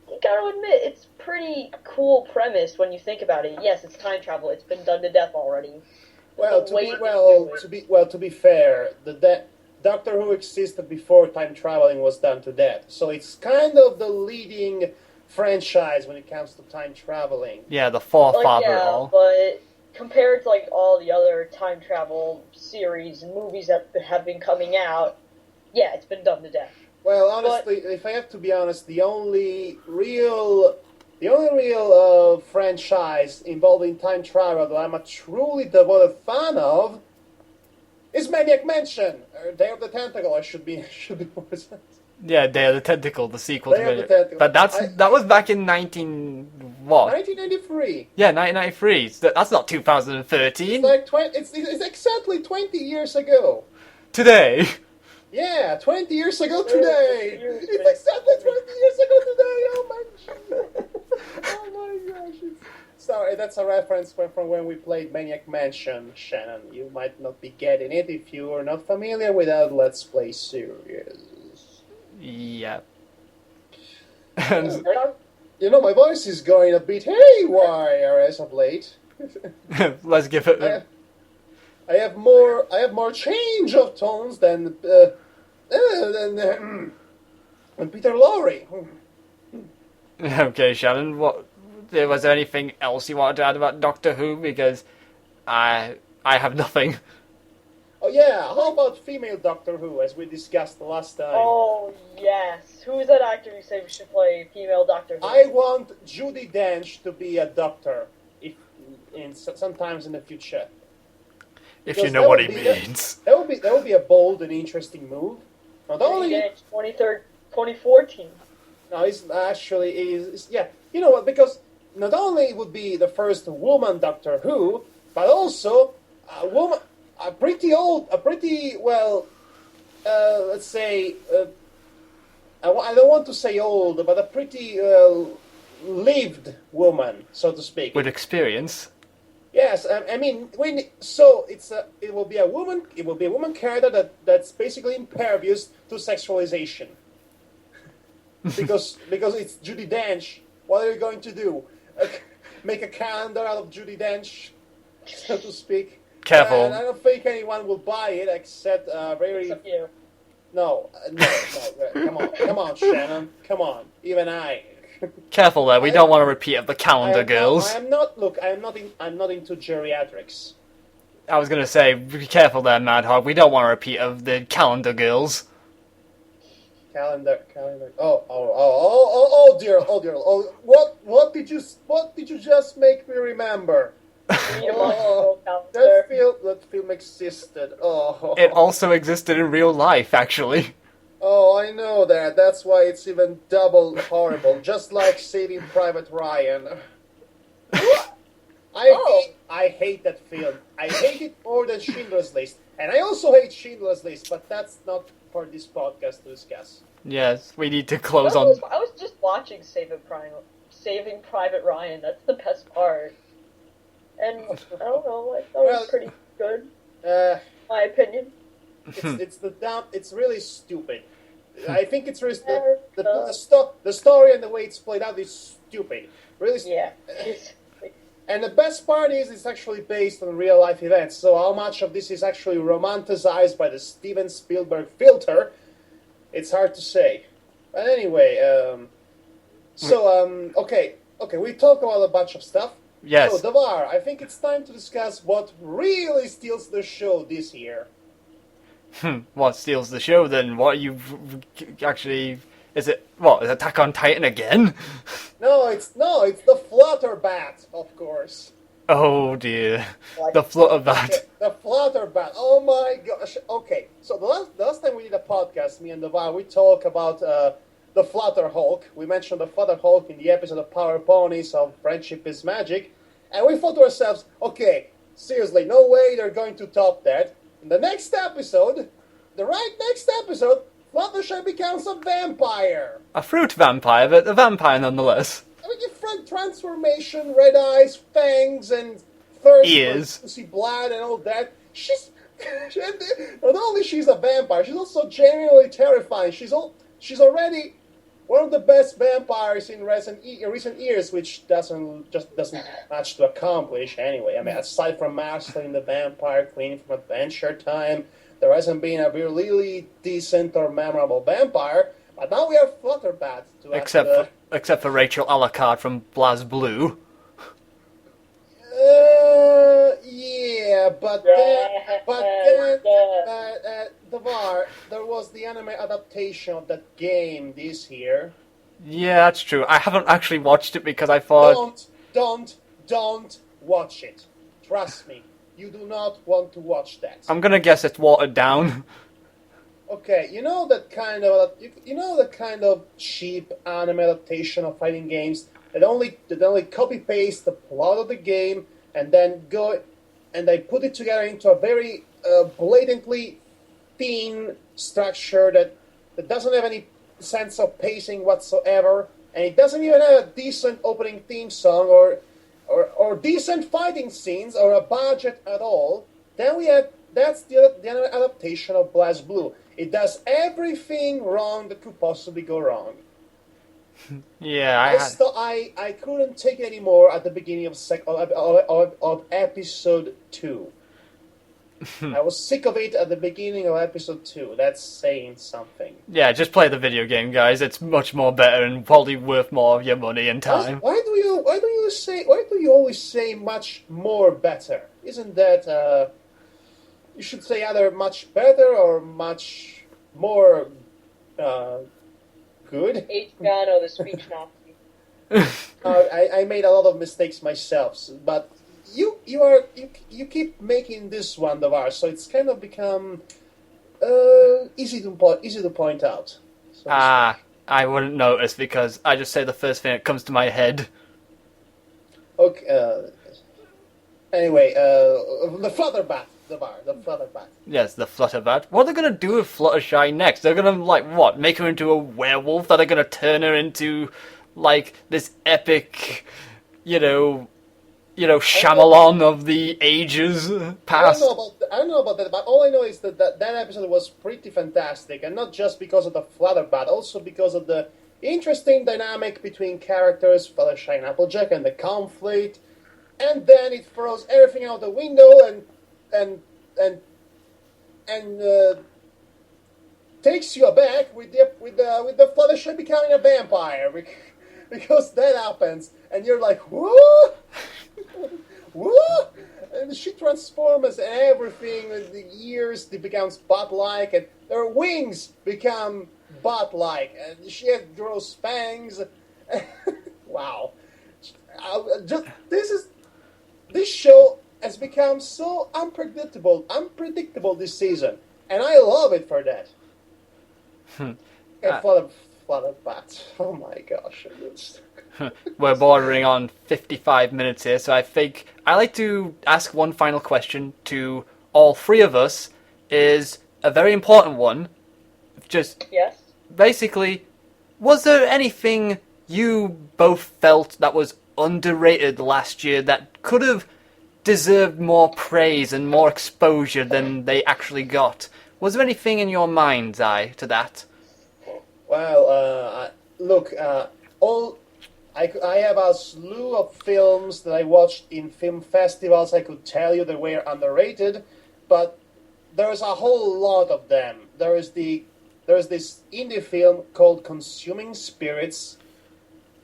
you gotta admit it's pretty cool premise when you think about it. Yes, it's time travel. It's been done to death already. To be fair, Doctor Who existed before time traveling was done to death, so it's kind of the leading franchise when it comes to time traveling. Yeah, the forefather and all. But compared to all the other time travel series and movies that have been coming out, yeah, it's been done to death. Well, honestly, if I have to be honest, the only real franchise involving time travel that I'm a truly devoted fan of is Maniac Mansion, or Day of the Tentacle. I should be more precise. Yeah, Day of the Tentacle, the sequel to Day of the Tentacle. But that was back in 1993. Yeah, 1993. That's not 2013. It's exactly 20 years ago. Today. Yeah, 20 years ago today. It's exactly 20 years ago today. Oh my gosh. Sorry, that's a reference from when we played Maniac Mansion, Shannon. You might not be getting it if you are not familiar with that Let's Play series. Yeah. My voice is going a bit haywire as of late. Let's give it. I have more change of tones than Peter Lorre. Okay, Shannon. Was there anything else you wanted to add about Doctor Who? Because I have nothing. Oh yeah, how about female Doctor Who, as we discussed the last time? Oh yes, who's that actor you say we should play female Doctor Who? I want Judi Dench to be a doctor, sometimes in the future. If you know what he means. That would be a bold and interesting move. Not only 2014. No, it's yeah. You know what? Because not only it would be the first woman Doctor Who, but also a woman. A pretty let's say, I don't want to say old, but a pretty lived woman, so to speak. With experience. Yes, I mean, it will be a woman. It will be a woman character that's basically impervious to sexualization. because it's Judi Dench. What are you going to do? Make a calendar out of Judi Dench, so to speak? Careful. And I don't think anyone will buy it except Except you. No. Come on, Shannon. Come on. Even I. Careful there. We don't want a repeat of the calendar girls. I'm not into geriatrics. I was gonna say, be careful there, Madhog. We don't want a repeat of the calendar girls. Calendar. Oh dear. What did you just make me remember? We need a Oh, monster calendar. that film existed. Oh. It also existed in real life, actually. Oh, I know that. That's why it's even double horrible. Just like Saving Private Ryan. I hate that film. I hate it more than Schindler's List. And I also hate Schindler's List, but that's not for this podcast to discuss. Yes, we need to I close was, on. I was just watching Saving Private Ryan. That's the best part. And I don't know. I thought it was pretty good. My opinion. It's really stupid. I think it's really the story and the way it's played out is stupid. Really. Yeah. And the best part is it's actually based on real life events. So how much of this is actually romanticized by the Steven Spielberg filter, it's hard to say. But anyway, okay, we talked about a bunch of stuff. Yes. So, Devar, I think it's time to discuss what really steals the show this year. What steals the show then? What you actually... Is it, what, is Attack on Titan again? No, it's the Flutterbat, of course. Oh dear. The Flutterbat. Okay, the Flutterbat. Oh my gosh. Okay, so the last time we did a podcast, me and Devar, we talked about the Flutter Hulk. We mentioned the Flutter Hulk in the episode of Power Ponies of Friendship is Magic. And we thought to ourselves, okay, seriously, no way they're going to top that. In the next episode, Fluttershy becomes a vampire. A fruit vampire, but a vampire nonetheless. I mean, different transformation, red eyes, fangs, and thirst Ears. to see blood and all that. Not only she's a vampire, she's also genuinely terrifying. She's already one of the best vampires in recent years, which doesn't much to accomplish anyway. I mean, aside from mastering the vampire queen from Adventure Time, there hasn't been a really decent or memorable vampire. But now we have Flutterbat to Except for Rachel Alucard from BlazBlue. Yeah, but Devar, there was the anime adaptation of that game this year. Yeah, that's true. I haven't actually watched it because I thought... Don't watch it. Trust me, you do not want to watch that. I'm gonna guess it's watered down. Okay, you know that kind of cheap anime adaptation of fighting games that only copy paste the plot of the game and then they put it together into a very blatantly thin structure that doesn't have any sense of pacing whatsoever, and it doesn't even have a decent opening theme song or decent fighting scenes or a budget at all. Then that's the adaptation of BlazBlue. It does everything wrong that could possibly go wrong. Yeah, I couldn't take it anymore at the beginning of episode 2. I was sick of it at the beginning of episode 2. That's saying something. Yeah, just play the video game, guys. It's much more better and probably worth more of your money and time. Why do you always say much more better? Isn't that you should say either much better or much more good? Adriano, the speech Nazi. I made a lot of mistakes myself, but you keep making this one, Devar, so it's kind of become easy to point out. So I wouldn't notice because I just say the first thing that comes to my head. Okay. Anyway, the Flutterbat, Devar, the Flutterbat. Yes, the Flutterbat. What are they gonna do with Fluttershy next? They're gonna what? Make her into a werewolf? That they're gonna turn her into this epic, Shyamalan of the ages past. I don't know about that, but all I know is that episode was pretty fantastic, and not just because of the Flutterbat, also because of the interesting dynamic between characters, Fluttershy and Applejack, and the conflict, and then it throws everything out the window and takes you aback with the Fluttershy becoming a vampire, because that happens, and you're like, whoa. Whoa! And she transforms and everything with the ears it becomes bat-like, and their wings become bat-like, and she grows fangs. Wow. This show has become so unpredictable this season, and I love it for that. And Flutter Bat. Oh my gosh. We're bordering on 55 minutes here, so I think I like to ask one final question to all three of us. Is a very important one. Just Yes. basically, was there anything you both felt that was underrated last year that could have deserved more praise and more exposure than they actually got? Was there anything in your mind's eye to that? Well, look, I have a slew of films that I watched in film festivals. I could tell you they were underrated, but there's a whole lot of them. There's this indie film called Consuming Spirits,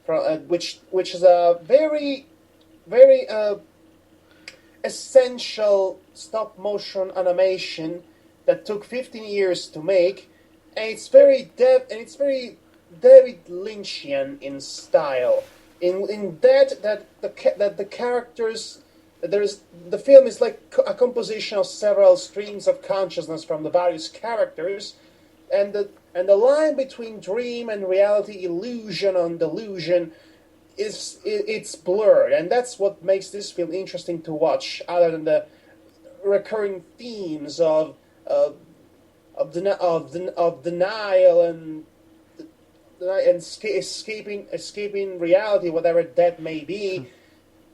which is a very essential stop motion animation that took 15 years to make, and it's very David Lynchian in style. In that the characters, the film is like a composition of several streams of consciousness from the various characters, and the line between dream and reality, illusion and delusion, it's blurred, and that's what makes this film interesting to watch. Other than the recurring themes of denial and escaping reality, whatever that may be,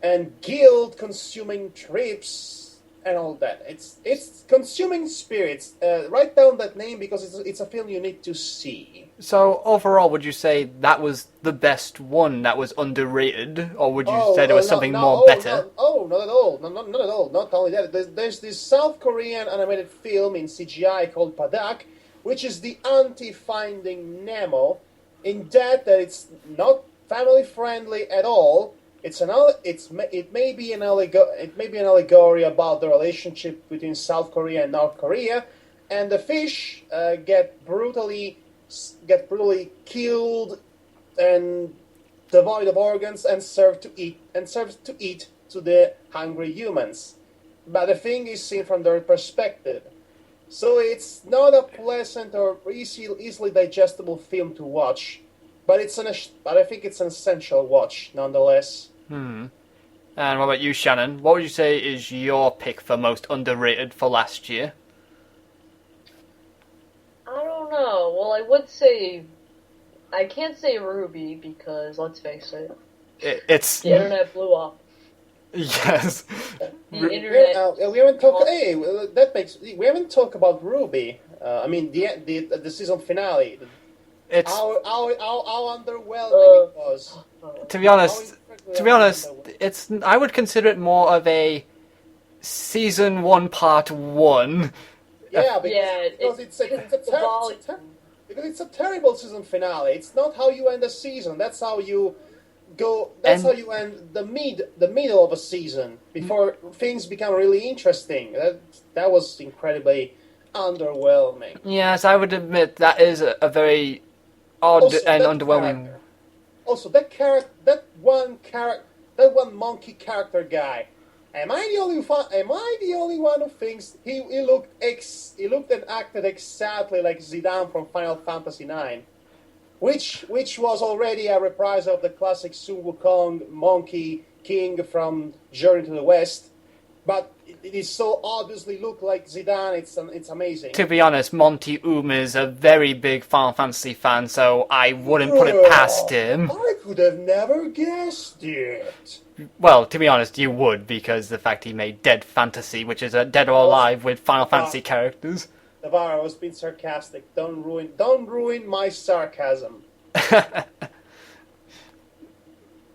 and guilt, consuming trips, and all that. It's Consuming Spirits. Write down that name because it's a film you need to see. So overall, would you say that was the best one that was underrated, or would you say there was something more better? Not at all. Not at all. Not only that, there's this South Korean animated film in CGI called Madhog, which is the anti-Finding Nemo, in that it's not family friendly at all. It may be an allegory about the relationship between South Korea and North Korea, and the fish get brutally killed and devoid of organs and served to eat to the hungry humans. But the thing is seen from their perspective, so it's not a pleasant or easily digestible film to watch. But I think it's an essential watch nonetheless. And what about you, Shannon? What would you say is your pick for most underrated for last year? I don't know. Well, I would say I can't say Ruby because let's face it, It's the internet blew up. yes. The internet. We haven't talked. Hey, we haven't talked about Ruby. I mean the season finale. It's How underwhelming it was. to be honest, it's I would consider it more of a season 1 part 1. Yeah, because it's a terrible season finale. It's not how you end a season. That's how you go. That's how you end the middle of a season before things become really interesting. That was incredibly underwhelming. Yes, I would admit that is a very odd Also, and that underwhelming. character. Also, that one monkey character guy. Am I the only one who thinks he looked and acted exactly like Zidane from Final Fantasy IX, which was already a reprisal of the classic Sun Wukong monkey king from Journey to the West, but it is so obviously look like Zidane. It's amazing. To be honest, Monty Oom is a very big Final Fantasy fan, so I wouldn't put it past him. I could have never guessed it. Well, to be honest, you would, because the fact he made Dead Fantasy, which is a Dead or Alive with Final Fantasy characters. Navarro, I was being sarcastic. Don't ruin my sarcasm.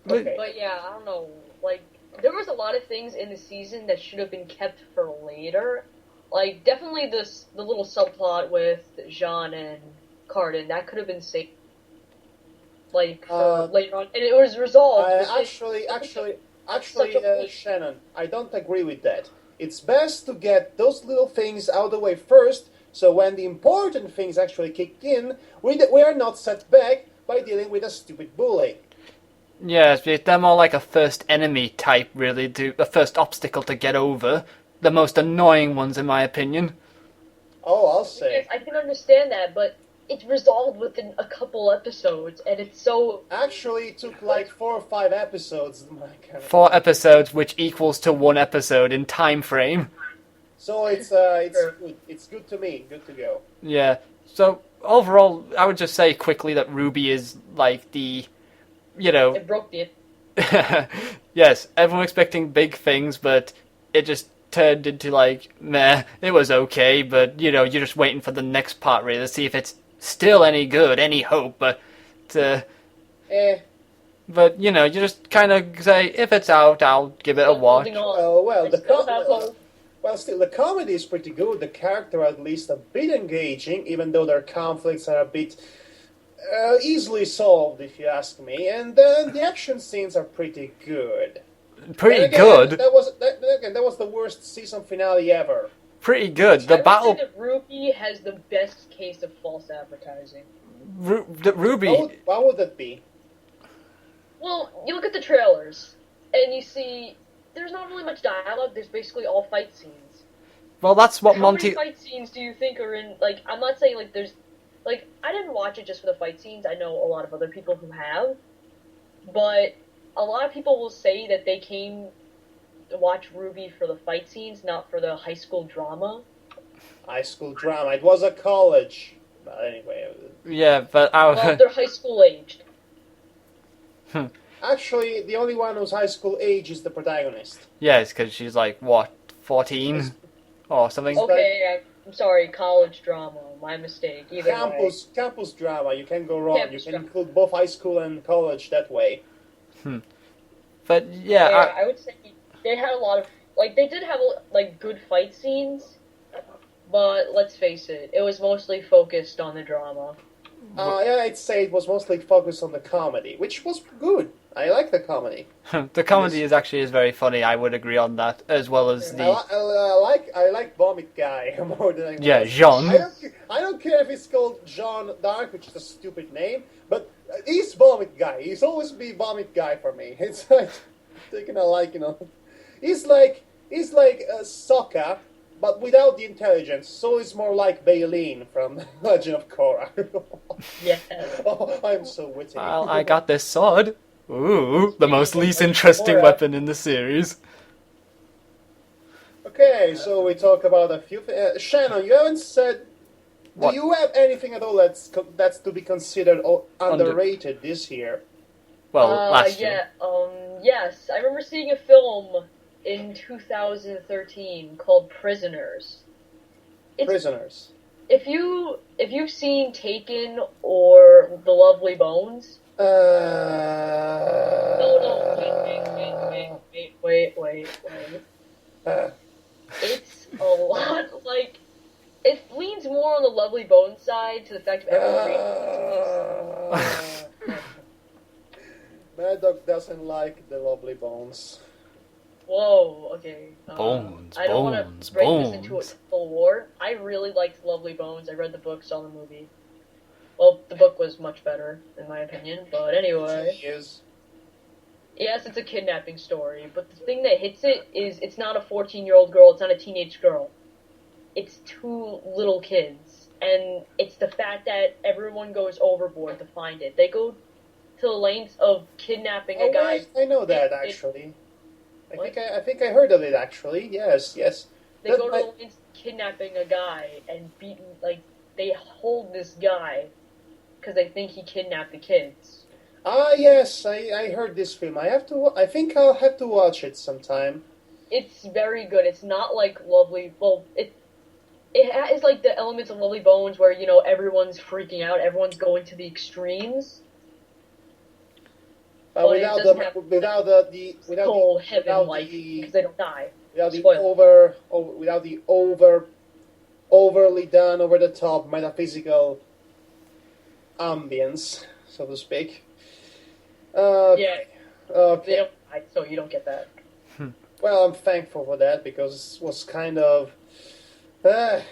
But Okay. But yeah, I don't know. Like, there was a lot of things in the season that should have been kept for later. Like, definitely the little subplot with Jean and Cardin, that could have been saved. Like, for later on. And it was resolved. Actually, Shannon, I don't agree with that. It's best to get those little things out of the way first, so when the important things actually kick in, we are not set back by dealing with a stupid bully. Yes, they're more like a first enemy type, really, a first obstacle to get over. The most annoying ones, in my opinion. Oh, I'll say. Yes, I can understand that, but it's resolved within a couple episodes, and it's so... Actually, it took like 4 or 5 episodes. 4 episodes, which equals to 1 episode in time frame. So it's good. It's good to me. Good to go. Yeah. So overall, I would just say quickly that Ruby is like the, It broke the... yes, everyone expecting big things, but it just turned into like, meh, it was okay, but, you're just waiting for the next part, really, to see if it's still any good, any hope, but, But, you just kind of say, if it's out, I'll give it a watch. Still, the comedy is pretty good. The character are at least a bit engaging, even though their conflicts are a bit easily solved, if you ask me. And then the action scenes are pretty good. Pretty again, good? That was the worst season finale ever. Pretty good. The battle... I would say that Ruby has the best case of false advertising. Ruby... What would that be? Well, you look at the trailers, and you see there's not really much dialogue. There's basically all fight scenes. Well, that's what How many fight scenes do you think are in... Like, I'm not saying, like, there's... Like, I didn't watch it just for the fight scenes. I know a lot of other people who have. But a lot of people will say that they came to watch Ruby for the fight scenes, not for the high school drama. High school drama. It was a college. But anyway. Yeah, but Well, they're high school aged. Actually, the only one who's high school age is the protagonist. Yes, because she's like, what, 14? Or something? Okay, I'm sorry, college drama. My mistake. Either Campus drama. You can't go wrong. Campus you can drama. include both high school and college that way. But, yeah... I would say they had a lot of... Like, they did have, like, good fight scenes, but let's face it, it was mostly focused on the drama. Yeah, I'd say it was mostly focused on the comedy, which was good. I like the comedy. The comedy is very funny, I would agree on that, as well as the... I like Vomit Guy more than I Yeah, Jean. I don't care if it's called Jean d'Arc, which is a stupid name, but he's Vomit Guy. He's always been Vomit Guy for me. It's like, taking a he's like Sokka, but without the intelligence, so it's more like Baleen from Legend of Korra. Yeah. Oh, I'm so witty. Well, I got this sword. Ooh, the most least interesting weapon in the series. Okay, so we talk about a few things. Shannon, you haven't said... What? Do you have anything at all that's to be considered underrated this year? Well, last year. Yes, I remember seeing a film in 2013 called Prisoners. Prisoners. If you've seen Taken or The Lovely Bones... No, wait. It's a lot, like... It leans more on the Lovely Bones side to the fact of everyone Madhog doesn't like the Lovely Bones. Whoa, okay. Bones, I don't want to break this into a full war. I really liked Lovely Bones. I read the book, saw the movie. Well, the book was much better, in my opinion, but anyway. Yes, it's a kidnapping story, but the thing that hits it is it's not a 14-year-old girl, it's not a teenage girl. It's 2 little kids, and it's the fact that everyone goes overboard to find it. They go to the lengths of kidnapping a guy. I know that, actually. I think I heard of it, actually. Yes. They go to the lengths of kidnapping a guy and they hold this guy because they think he kidnapped the kids. Yes, I heard this film. I think I'll have to watch it sometime. It's very good. It's not like Lovely... Well, it has, like, the elements of Lovely Bones where, everyone's freaking out, everyone's going to the extremes. Without the because they don't die. Without the overly done, over the top metaphysical ambience, so to speak. Yeah. They don't die, so you don't get that. Well, I'm thankful for that because it was kind of meh.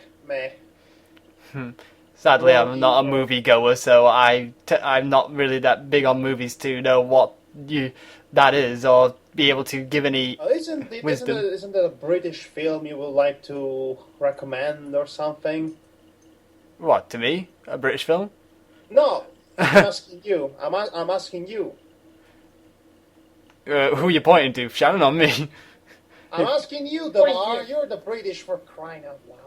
Sadly, Well, I'm not a you know. moviegoer, so I'm not really that big on movies to know what that is or be able to give any wisdom. Isn't it a British film you would like to recommend or something? What, to me? A British film? No, I'm asking you. I'm asking you. Who are you pointing to? Shannon on me? I'm asking you, Point Devar. you. You're the British for crying out loud.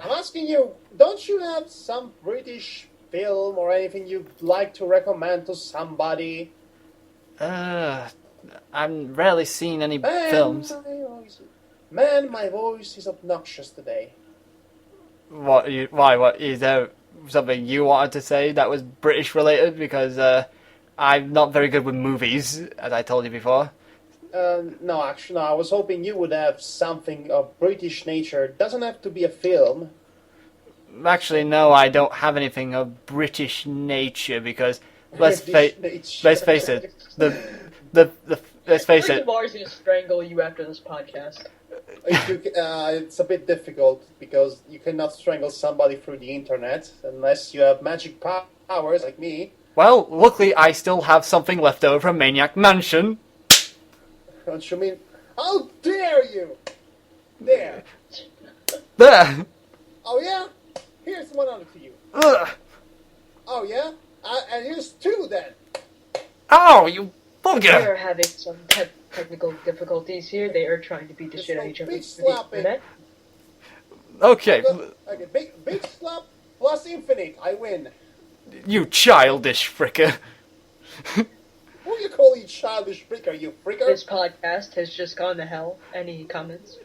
I'm asking you. Don't you have some British film or anything you'd like to recommend to somebody? I'm rarely seen any Man, films. My voice is obnoxious today. Why? What is there something you wanted to say that was British related? Because I'm not very good with movies, as I told you before. No, actually, no. I was hoping you would have something of British nature. It doesn't have to be a film. Actually, no, I don't have anything of British nature because let's face it, let's face it. Mars is gonna strangle you after this podcast. It's a bit difficult because you cannot strangle somebody through the internet unless you have magic powers like me. Well, luckily I still have something left over from Maniac Mansion. Don't you mean? How dare you! There. There. Oh yeah? Here's one other to you. Ugh. Oh yeah? And here's two then. Oh, you bugger! They are having some technical difficulties here. They are trying to beat the shit out of each other. Big through the slapping. internet. Okay, Okay, big slap plus infinite. I win. you childish fricker. Who you call you childish fricker? You fricker? This podcast has just gone to hell. Any comments?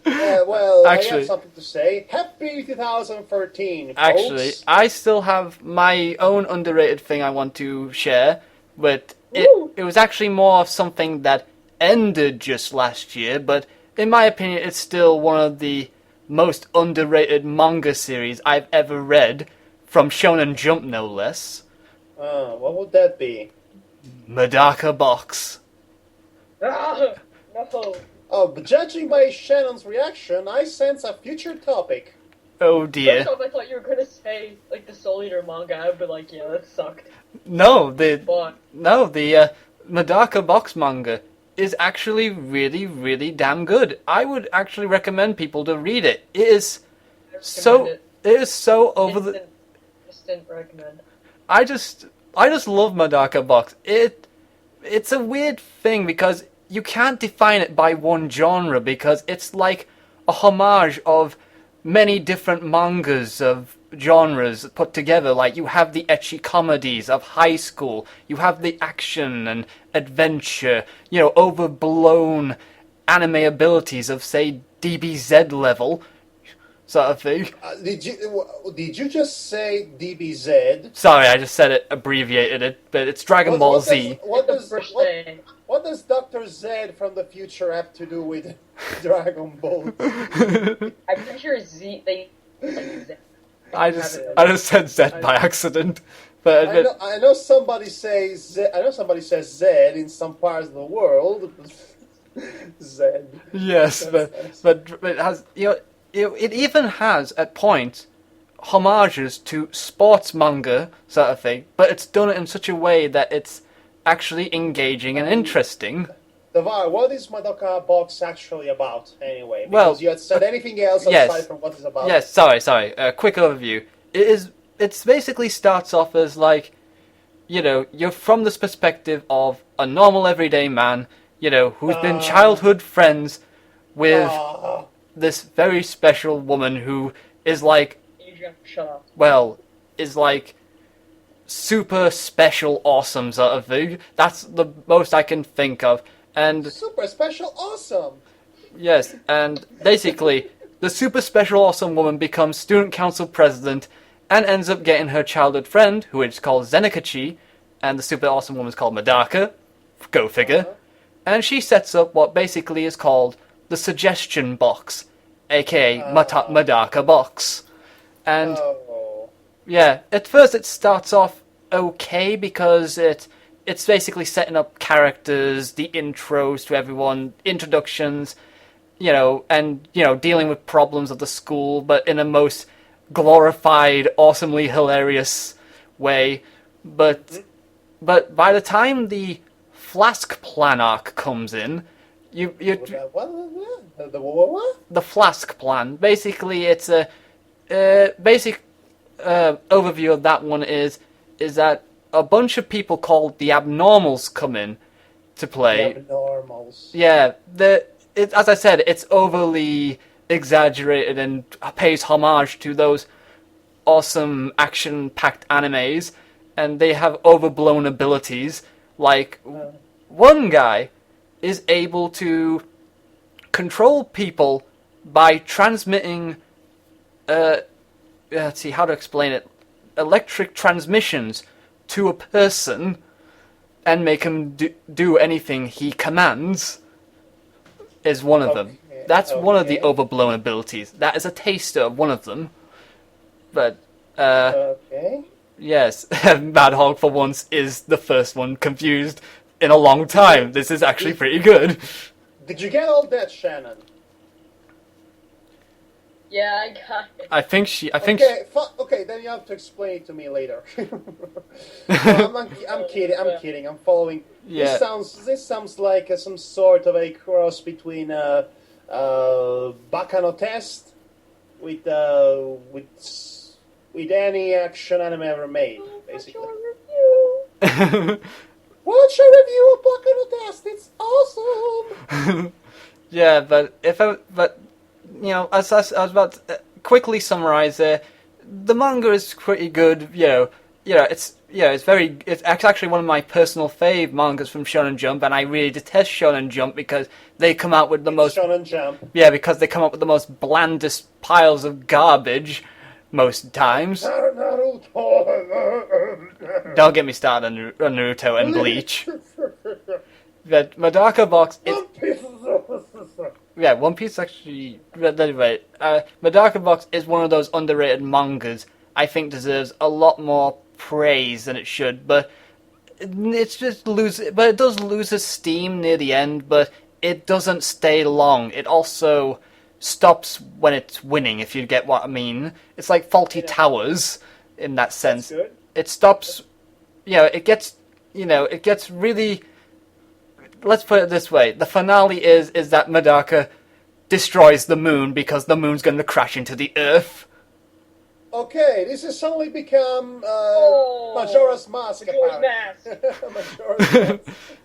Well, I Actually- have something to say. Happy 2013, folks. Actually, I still have my own underrated thing I want to share, but Woo! it was actually more of something that ended just last year, but in my opinion, it's still one of the most underrated manga series I've ever read, from Shonen Jump no less. What would that be? Madaka Box. Ah, no. Oh, but judging by Shannon's reaction, I sense a future topic. Oh dear. First off, I thought you were gonna say like the Soul Eater manga. I'd be like, yeah, that sucked. No, the But Madaka Box manga is actually really, really damn good. I would actually recommend people to read it. It is I recommend so it. it is so over the. Instant recommend. I just love Madaka Box. It's a weird thing because you can't define it by one genre because it's like a homage of many different mangas of genres put together. Like you have the ecchi comedies of high school, you have the action and adventure, overblown anime abilities of say DBZ level sort of thing. Did you just say DBZ? Sorry, I just said it, abbreviated it, but it's Dragon Ball Z. What does Dr. Zed from the future have to do with Dragon Ball? I'm pretty sure Z. They. Like, Z. I just said Z by accident, but I know somebody says Z, I know somebody says Zed in some parts of the world. Zed. yes, but it has it even has at points homages to sports manga sort of thing, but it's done it in such a way that it's actually engaging and interesting. Devar, what is Madoka Box actually about, anyway? Because Well, you had said anything else yes. aside from what it's about. Yes, sorry. Quick overview. It basically starts off as like, you're from this perspective of a normal everyday man, who's been childhood friends with this very special woman who is like, You have to shut up. well, is like super special awesome sort of thing. That's the most I can think of. And Super special awesome! yes, and basically, the super special awesome woman becomes student council president and ends up getting her childhood friend, who is called Zenikachi, and the super awesome woman is called Madaka. Go figure. And she sets up what basically is called the suggestion box, aka Madaka box. And Oh. yeah, at first it starts off okay because it it's basically setting up characters, the intros to everyone, introductions, and dealing with problems of the school, but in a most glorified, awesomely hilarious way. But by the time the Flask Plan arc comes in, the Flask Plan. Basically, it's a basic overview of that one is that a bunch of people called the Abnormals come in to play. The Abnormals. Yeah, as I said, it's overly exaggerated and pays homage to those awesome action-packed animes, and they have overblown abilities. Like, one guy is able to control people by transmitting, let's see how to explain it, electric transmissions to a person and make him do anything he commands, is one of them. That's one of the overblown abilities. That is a taster of one of them. But, yes, Madhog for once is the first one confused in a long time. This is actually pretty good. Did you get all that, Shannon? Yeah, I got it. Okay, then you have to explain it to me later. No, I'm kidding. I'm following. Yeah. This sounds like some sort of a cross between Bacano Test with any action anime ever made, basically. Watch a review of Bacano Test. It's awesome. Yeah, but as I was about to quickly summarize it, the manga is pretty good. It's actually one of my personal fave mangas from Shonen Jump, and I really detest Shonen Jump because they come out with the most Shonen Jump. Yeah, because they come up with the most blandest piles of garbage most times. Don't get me started on Naruto and Bleach. But Madaka Box is... Yeah, One Piece actually... But anyway, Madaka Box is one of those underrated mangas I think deserves a lot more praise than it should, but it does lose its steam near the end, but it doesn't stay long. It also stops when it's winning, if you get what I mean. It's like Faulty Towers in that sense. That's good. It stops, it gets really... Let's put it this way. The finale is that Madaka destroys the moon because the moon's going to crash into the earth. Okay, this has suddenly become Majora's Mask. Majora's Mask.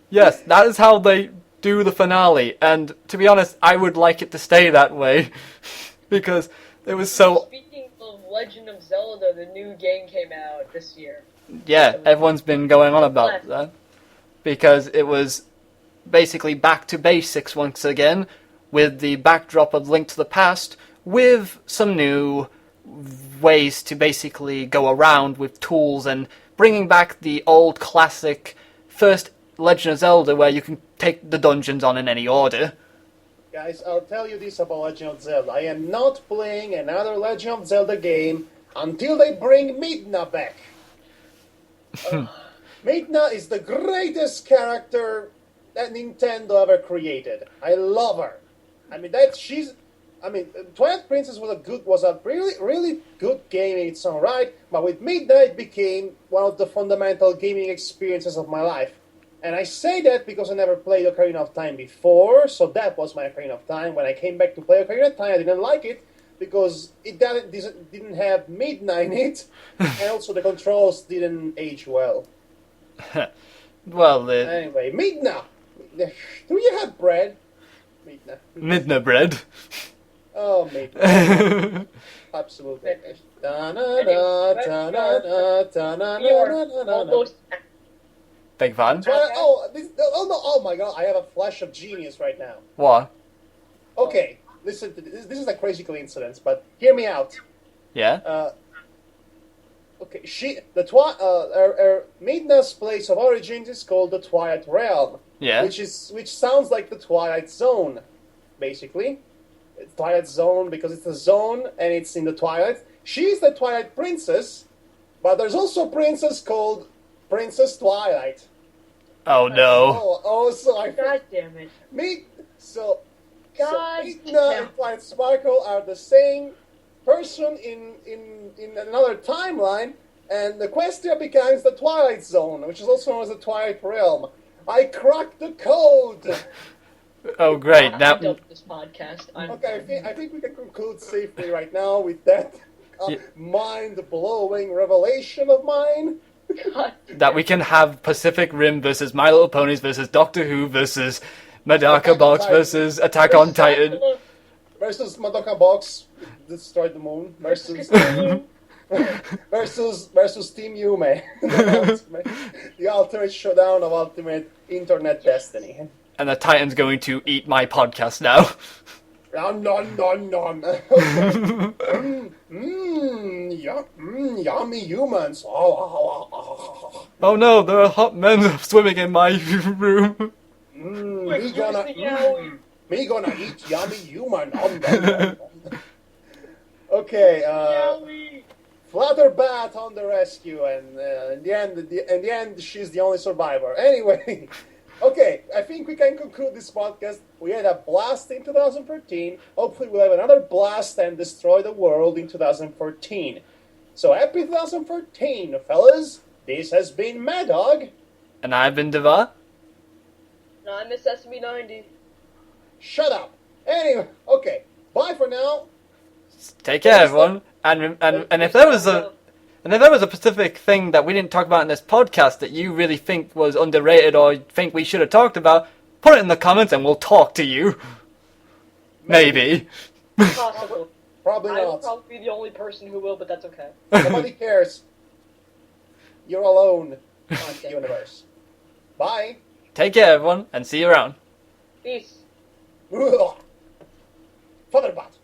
Yes, that is how they do the finale, and to be honest, I would like it to stay that way, because it was so... Speaking of Legend of Zelda, the new game came out this year. Yeah, everyone's been going on about that, because it was basically back to basics once again, with the backdrop of Link to the Past, with some new ways to basically go around with tools, and bringing back the old classic first Legend of Zelda where you can take the dungeons on in any order. Guys, I'll tell you this about Legend of Zelda. I am not playing another Legend of Zelda game until they bring Midna back. Midna is the greatest character that Nintendo ever created. I love her. Twilight Princess was a really good game in its own right, but with Midna it became one of the fundamental gaming experiences of my life. And I say that because I never played Ocarina of Time before, so that was my Ocarina of Time. When I came back to play Ocarina of Time, I didn't like it because it didn't have Midna in it, and also the controls didn't age well. Well, anyway, Midna! Do you have bread? Midna bread. Oh, Midna. Absolutely. Big fan. Oh my god, I have a flash of genius right now. What? Okay, listen to this. This is a crazy coincidence, but hear me out. Yeah? Okay, Midna's place of origin is called the Twilight Realm. Yeah. Which sounds like the Twilight Zone, basically. Twilight Zone because it's a zone and it's in the Twilight. She's the Twilight Princess, but there's also a princess called Princess Twilight. Oh no. So I God damn it. God Midna damn. and Twilight Sparkle are the same person in another timeline, and the Questia becomes the Twilight Zone, which is also known as the Twilight Realm. I cracked the code! Oh great. I'm Now done with this podcast. Okay, I think we can conclude safely right now with that mind-blowing revelation of mine. God that we can have Pacific Rim versus My Little Ponies versus Doctor Who versus Madaka Box versus Attack on Titan. Versus Madoka Box, destroyed the moon. Versus Team Yume. The ultimate showdown of ultimate internet destiny. And the Titan's going to eat my podcast now. Nom nom nom nom. Yummy humans. Oh no, there are hot men swimming in my room. Me gonna eat yummy human. Nom, nom, nom. Okay, Flutterbat on the rescue, and in the end, she's the only survivor. Anyway, okay, I think we can conclude this podcast. We had a blast in 2013. Hopefully, we'll have another blast and destroy the world in 2014. So happy 2014, fellas! This has been Madhog. And I've been Devar. No, I miss SB90. Shut up. Anyway, okay, bye for now. Take care, everyone. And if there was a specific thing that we didn't talk about in this podcast that you really think was underrated or think we should have talked about, put it in the comments and we'll talk to you. Maybe. Possible. Probably I will not. probably be the only person who will, but that's okay. Nobody cares. You're alone on the universe. Bye. Take care, everyone, and see you around. Peace. Father Bot.